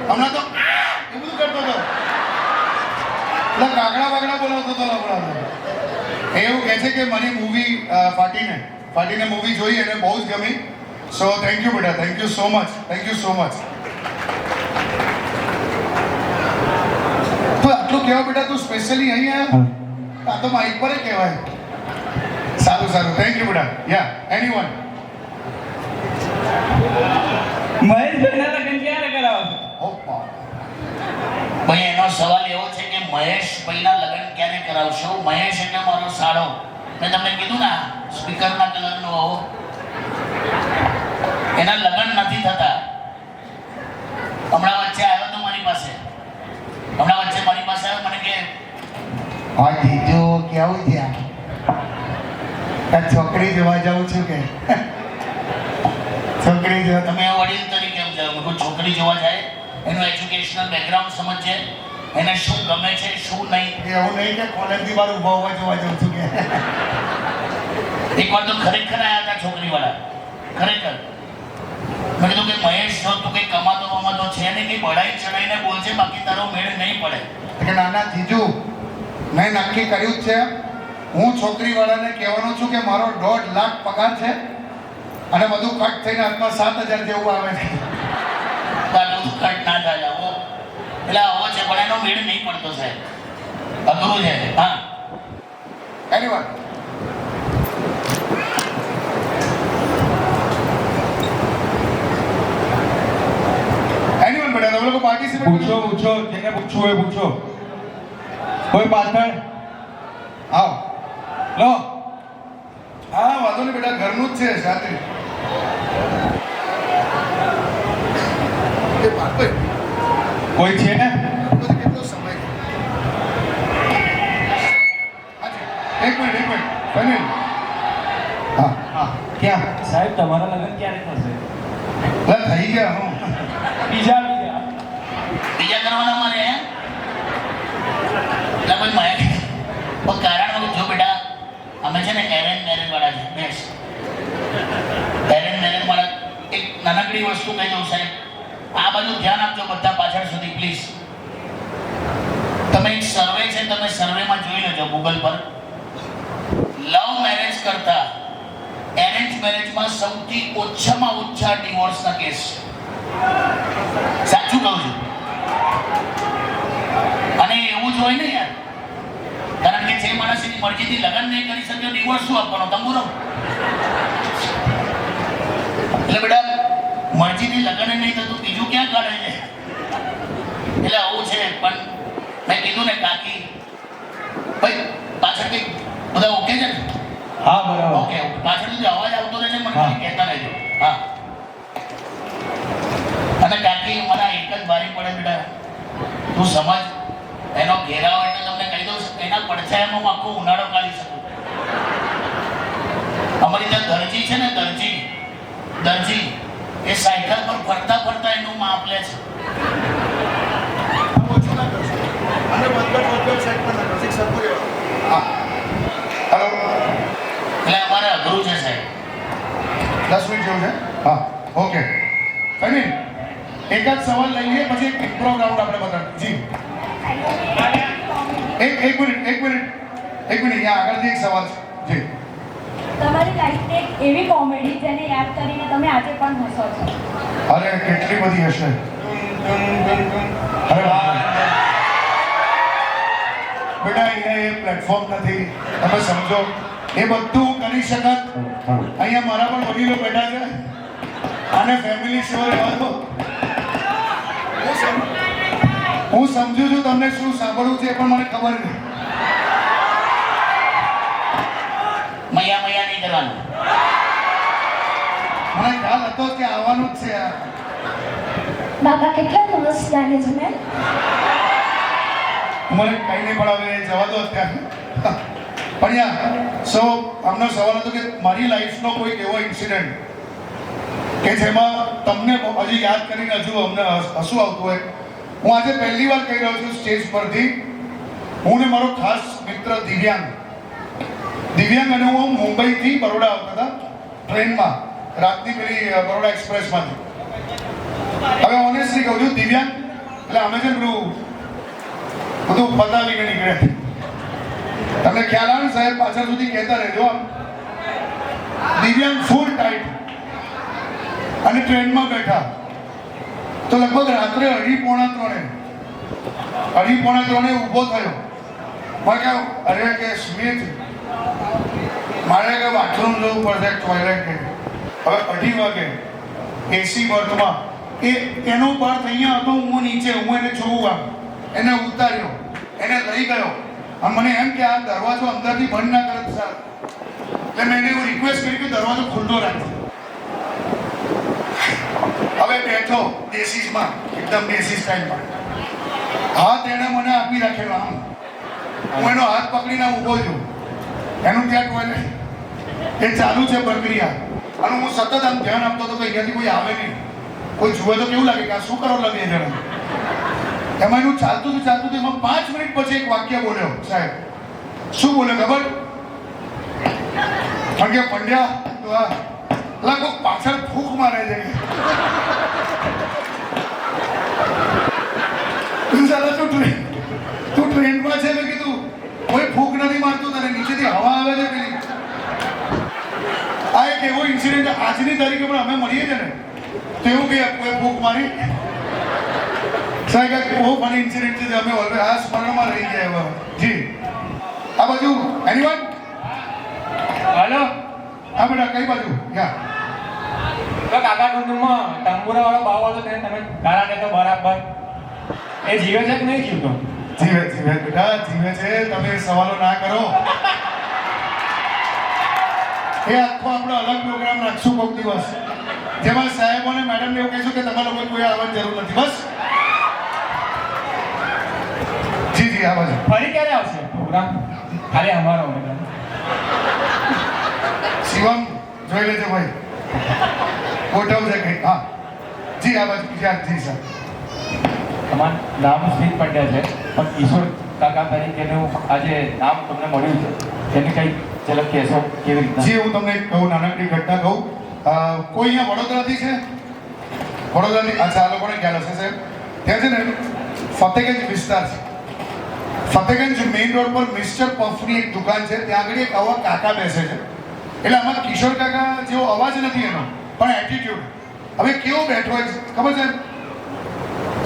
હમણાં તો એ બધું કરતો હતો, એટલે કાગડા વાગડા બોલાવતો હતો હમણાં. એવું કહે છે કે મને મૂવી ફાટીને મૂવી જોઈ એને બહુ જ ગમી. સો થેન્ક યુ બેટા, થેન્ક યુ સો મચ. તો આટલું કહેવા બેટા, તું સ્પેશિયલી અહીં આવ્યો? આ તો માઇક પર જ કહેવાય. સારું, થેન્ક યુ બેટા. યા એનીવન? મહેશભાઈના લગ્ન ક્યારે કરાવો? ભાઈ એનો સવાલ એવો છે કે મહેશભાઈના લગ્ન ક્યારે કરાવશો? મહેશ એટલે મારો સાળો. મેં તમને કીધું ને, સ્પીકરના કલરનો આવો, એના લગ્ન નથી થતા. હમણાં વચ્ચે આવ્યો તો મારી પાસે, મને કે હા જીજો કેવું છે? છોકરી જોવા જાઉં છું કે છોકરી જોવા? તમે વડીલ તરીકે એમ જાઓ. છોકરી જોવા જાય, એનું એજ્યુકેશનલ બેકગ્રાઉન્ડ સમજે, એને શું ગમે છે શું નહીં. એવું નહીં કે કોલેજની બહાર ઊભા હોવા જોવા જાઉં છું કે. એક વાર તો ખરેખર આવ્યા હતા છોકરીવાળા, ખરેખર. મેં કીધું કે મહેશ, જો તું કંઈ કમાતો છે ને, કંઈ બઢાઈ ચડાઈને બોલજે, બાકી તારો મેળ નહીં પડે. કે નાના જીજુ, મેં નક્કી કર્યું જ છે, હું છોકરીવાળાને કહેવાનો છું કે મારો 1.5 લાખ પગાર છે અને બધું કટ થઈને હાથમાં 7,000 જેવું આવે છે. તારું કટ ના થાય આવો, એટલે આવો છે પણ એનો મેળ નહીં પડતો સાહેબ, અઘરું છે. હા, એની વાત બેટા, તમે લોકો પાર્ટિસિપેટ પૂછો, જેને પૂછવું હોય પૂછો. કોઈ પાછળ આવો. લો. હા, વાંધો નહીં બેટા, ઘરનું જ છે સાથે. કોઈ છે ને? કેટલો સમય? એક મિનિટ બને. હા, ક્યાં? સાહેબ તમારા લગ્ન ક્યારે થશે? થઈ ગયા. હું બીજા કરવાના મારે એટલે ભાઈ મારે પણ કારણ જો બેટા, અમે છે ને એરેન્જ મેરેજ વાળા છે. બેસ, એરેન્જ મેરેજ વાળા એક નાનકડી વસ્તુ કહી દઉં સાહેબ, આ બધું ધ્યાન આપજો બધા પાછળ સુધી પ્લીઝ. તમે એક સર્વે છે, તમે સર્વેમાં જોઈ લેજો ગૂગલ પર. લવ મેરેજ કરતા એરેન્જ મેરેજમાં સૌથી ઓછામાં ઓછા ડિવોર્સના કેસ છે. સાચું કહું છું. અને એવું જ હોય ને યાર, કારણ કે જે માણસ એની મરજીથી લગ્ન નહીં કરી શક્યો, ડિવોર્સ શું આપવાનો? તંબુરો. એટલે બેટા મરજીથી લગ્ન નહીં થતું બીજું ક્યાં કાઢે છે? એટલે આવું છે. પણ મેં કીધું ને કાકી ભાઈ પાછળથી બધા ઓકે છે ને? હા બરાબર. ઓકે પાછળથી જો અવાજ આવતો રહેશે મને ખાલી કહેતા રહેજો. હા અને કાકી મારા એક જ બારી પડે બેટા, તું સમજ. એનો ઘેરાવ એટલે તમને કહી દઉં એના પડછાયામાં હું આખો ઉનાળો કાઢી શકું. અમારી ત્યાં દરજી છે ને દરજી એ સાયકલ પર ફરતા ફરતા એનું માપ લે છે. હેલો, એટલે અમારે અઘરું છે સાહેબ. 10 મિનિટ જેવું છે. હા ઓકે કઈ નહીં, એક જ સવાલ લઈ લઈએ પછી એક ઇમ્પ્રો રાઉન્ડ આપણે બતાવીએ. જી એક મિનિટ અહીંયા આગળથી એક સવાલ છે. જી તમારી લાઈફની એક એવી કોમેડી જેને યાદ કરીને તમે આજે પણ હસો છો. અરે કેટલી બધી હશે. અરે બેટા અહીંયા એ પ્લેટફોર્મ નથી, તમે સમજો. એ બધું કરી શકત. અહીંયા મારા પણ વડીલો બેઠા છે અને ફેમિલી શો રહેવા દો. હું સમજુ છું તમને શું સાંભળવું છે પણ મને ખબર નહીં. મૈયા નહીં કરવાનું. મને ખ્યાલ હતો કે આવવાનું જ છે આ. બાબા કેટલા મસ્ત લાગે છે મેં. મને કઈ નહીં પડાવે જવા દો અત્યારે. પણ યાર આમનો સવાલ હતો કે મારી લાઈફનો કોઈક એવો ઇન્સિડન્ટ કે જેમાં તમને હજી યાદ કરીને હજુ અમને હસવું આવતું હોય. હું આજે પહેલી વાર કહી રહ્યો છું સ્ટેજ પરથી. હું ને મારો ખાસ મિત્ર દિવ્યાંગ અને હું મુંબઈથી બરોડા આવતા હતા ટ્રેનમાં, રાતની પેલી બરોડા એક્સપ્રેસમાંથી. હવે ઓનેસ્ટલી કહું છું દિવ્યાંગ એટલે અમે છે પેલું બધું પતાવીને નીકળે. તમને ખ્યાલ આવે સાહેબ, પાછળ સુધી કહેતા રહેજો. દિવ્યાંગ ફૂલ ટાઈટ અને ટ્રેનમાં બેઠા તો લગભગ રાત્રે 2:30 ઊભો થયો. મારે કહ્યું અરે કે સ્મિત મારે કે બાથરૂમ જવું પડશે, ટોયલેટ કે. હવે 2:30 વાગે એસી બર્થમાં એનો બર્થ અહીંયા હતો, હું નીચે, હું એને જોઉં, એને ઉતાર્યો, એને લઈ ગયો અને મને એમ કે આ દરવાજો અંદરથી બંધ ના કરે સર. એટલે મેં એને એવું રિક્વેસ્ટ કરી કે દરવાજો ખુલ્લો રાખજો. હવે બેઠો દેશીમાં, એકદમ દેશી સ્ટાઇલમાં. હાથ એણે મને આપી રાખેલો આમ. હું એનો હાથ પકડીને ઊભો છું. એનું ત્યાં ટોયલેટ એ ચાલુ છે પ્રક્રિયા અને હું સતત આમ ધ્યાન આપતો હતો કે અહીંયાથી કોઈ આવે નહીં, કોઈ જુએ તો કેવું લાગે કે આ શું કરવા લાગે જણા. એમાં એનું ચાલતું હતું એમાં 5 મિનિટ પછી એક વાક્ય બોલ્યો સાહેબ. શું બોલ્યો ખબર? કારણ કે પંડ્યા તો કોઈ પાછળ ફૂંક મારે છે. તું ટ્રેનમાં છે મેં કીધું કોઈ ફૂંક નથી મારતું, તને નીચેથી હવા આવે છે પેલી. આ એક એવો ઇન્સિડન્ટ આજની તારીખે પણ અમે મળીએ છીએ ને તો એવું કે કોઈ ફૂંક મારી સાહેબ. બહુ ફની ઇન્સિડન્ટ છે અમે ઓલરેડી આ સ્મરણમાં રહી ગયા એવા. જી આ બાજુ એનીવન? હાલો હા બેટા કઈ બાજુ? યા તો કાકા કુટુંબમાં તંબુરા વાળો બાવ હતો તેને તમે ગાળા દેતો બરાબર. એ જીવે છે કે નહીં જીવતો? જીવે બેટા જીવે છે. તમે સવાલો ના કરો. એ આખો આપણો અલગ પ્રોગ્રામ રાખશું કોઈક દિવસ, જેમાં સાહેબો અને મેડમને એવું કહીશું કે તમારે લોકો કોઈ આવવાની જરૂર નથી. બસ જી આ બાજુ. ફરી ક્યારે આવશે પ્રોગ્રામ? ખાલી અમારો શિવમ જોઈ લેજો ભાઈ, ગોઠવશે કંઈક. હા જી આ બાજુ. જી સર. તમારું નામ સ્મિત પંડ્યા છે પણ કિશોર કાકા તરીકેનું આજે નામ તમને મળ્યું છે તેની કંઈક ઝલક કહેશો કેવી રીતના? જી હું તમને કહું, નાનકડી ઘટના કહું. કોઈ અહીંયા વડોદરાથી છે? વડોદરાથી? અચ્છા આ લોકોને ખ્યાલ હશે સાહેબ. ત્યાં છે ને ફતેગંજ વિસ્તાર છે. ફતેગંજ મેઇન રોડ પર મિસ્ટર પફની એક દુકાન છે. ત્યાં આગળ એક આવા કાકા બેસે છે. એટલે આમાં કિશોર કાકા જેવો અવાજ નથી એનો, પણ એટીટ્યુડ. હવે કેવો બેઠો હોય ખબર છે?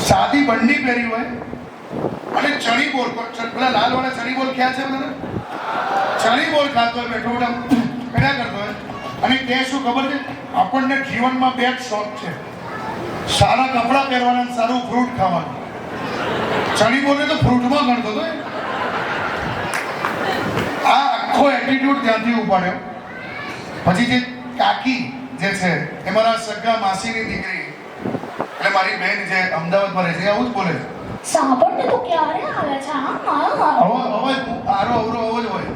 સાદી બંડી પહેરી હોય અને ચણી બોલ, પેલા લાલ વાળા ચણી બોલ ખ્યાલ છે બધાને? ચણી બોલ ખાતો હોય બેઠો બેઠા કર્યા કરતો હોય અને કે શું ખબર છે, આપણને જીવનમાં બે જ શોખ છે, સારા કપડાં પહેરવાના અને સારું ફ્રૂટ ખાવાનું. ચડી બોલે તો ફ્રૂટમાં ગણતો હતો એ. આ આખો એટીટ્યુડ ત્યાંથી ઉપાડ્યો. પછી જે કાકી જે છે એ મારા સગા માસીની દીકરી, એટલે મારી બેન જે અમદાવાદમાં રહે છે, આવું જ બોલે છે. સાંભળને તો ક્યારે આવે છે હા મારા અવાજ આરો અવરો અવાજ હોય.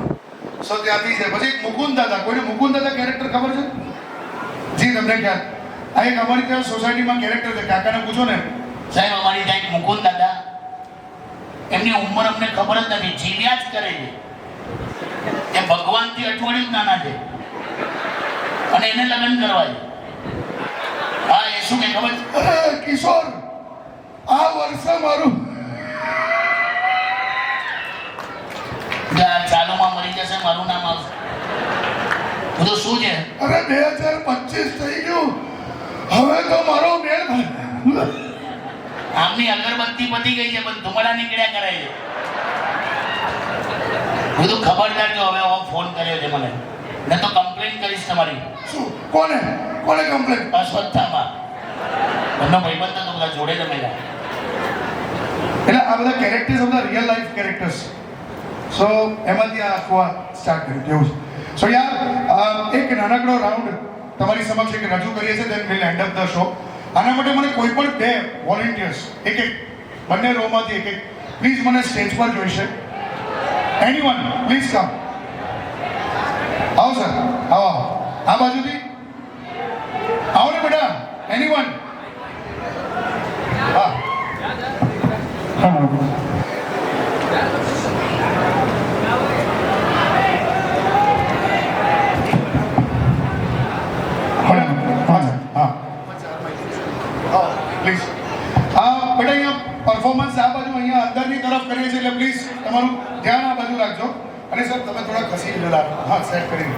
સો ત્યાંથી છે. પછી મુકુંદ દાદા, કોઈને મુકુંદ દાદા કેરેક્ટર ખબર છે? જી તમને ખ્યાલ? આ એક અમારી ત્યાં સોસાયટીમાં કેરેક્ટર છે, કાકાને પૂછો ને. સાહેબ અમારી ત્યાં એક મુકુંદ દાદા, એમની ઉંમર અમને ખબર જ નથી, જીવ્યા જ કરે છે. એ ભગવાનથી અઠવાડિયું જ નાના છે અને એને લગ્ન કરવા છે. હા, એ શું કે ખબર છે? અરે કિશોર, આ વર્ષે મારું ચાલુમાં મરી જશે, મારું નામ આવશે. બધું શું છે? અરે 2025 થઈ ગયું, હવે તો મારો મેળ. આમની અગરબત્તી પતી ગઈ છે પણ ધુમાડા નીકળ્યા કરે છે. બધું ખબરદાર જો, હવે ફોન કર્યો છે મને, ને તો કમ્પ્લેન કરીશ તમારી. શું? કોને કોને કમ્પ્લેન? અસ્વસ્થામાં એમનો ભાઈબંધ હતો, બધા જોડે જમેલા. એટલે આ બધા કેરેક્ટર્સ બધા રિયલ લાઈફ કેરેક્ટર્સ. સો એમાંથી આ આખું સ્ટાર્ટ કર્યું કેવું છે. સો યાર એક નાનકડો રાઉન્ડ તમારી સમક્ષ એક રજૂ કરીએ છીએ, then will end up the show. આના માટે મને કોઈ પણ બે વોલેન્ટિયર્સ, એક બંને રોમાંથી એક પ્લીઝ મને સ્ટેજ પર જોઈશે. Anyone please come. આવો સર, આવો આવો, આ બાજુથી આવો ને બેટા. એનીવન? હા પ્લીઝ. હા બેટા, અહીંયા પરફોર્મન્સ આ બાજુ અહીંયા અંદરની તરફ કરીએ છીએ, એટલે પ્લીઝ તમારું ધ્યાન આ બાજુ રાખજો. અને સર તમે થોડા ખસી રાખો. હા, સેટ કરી.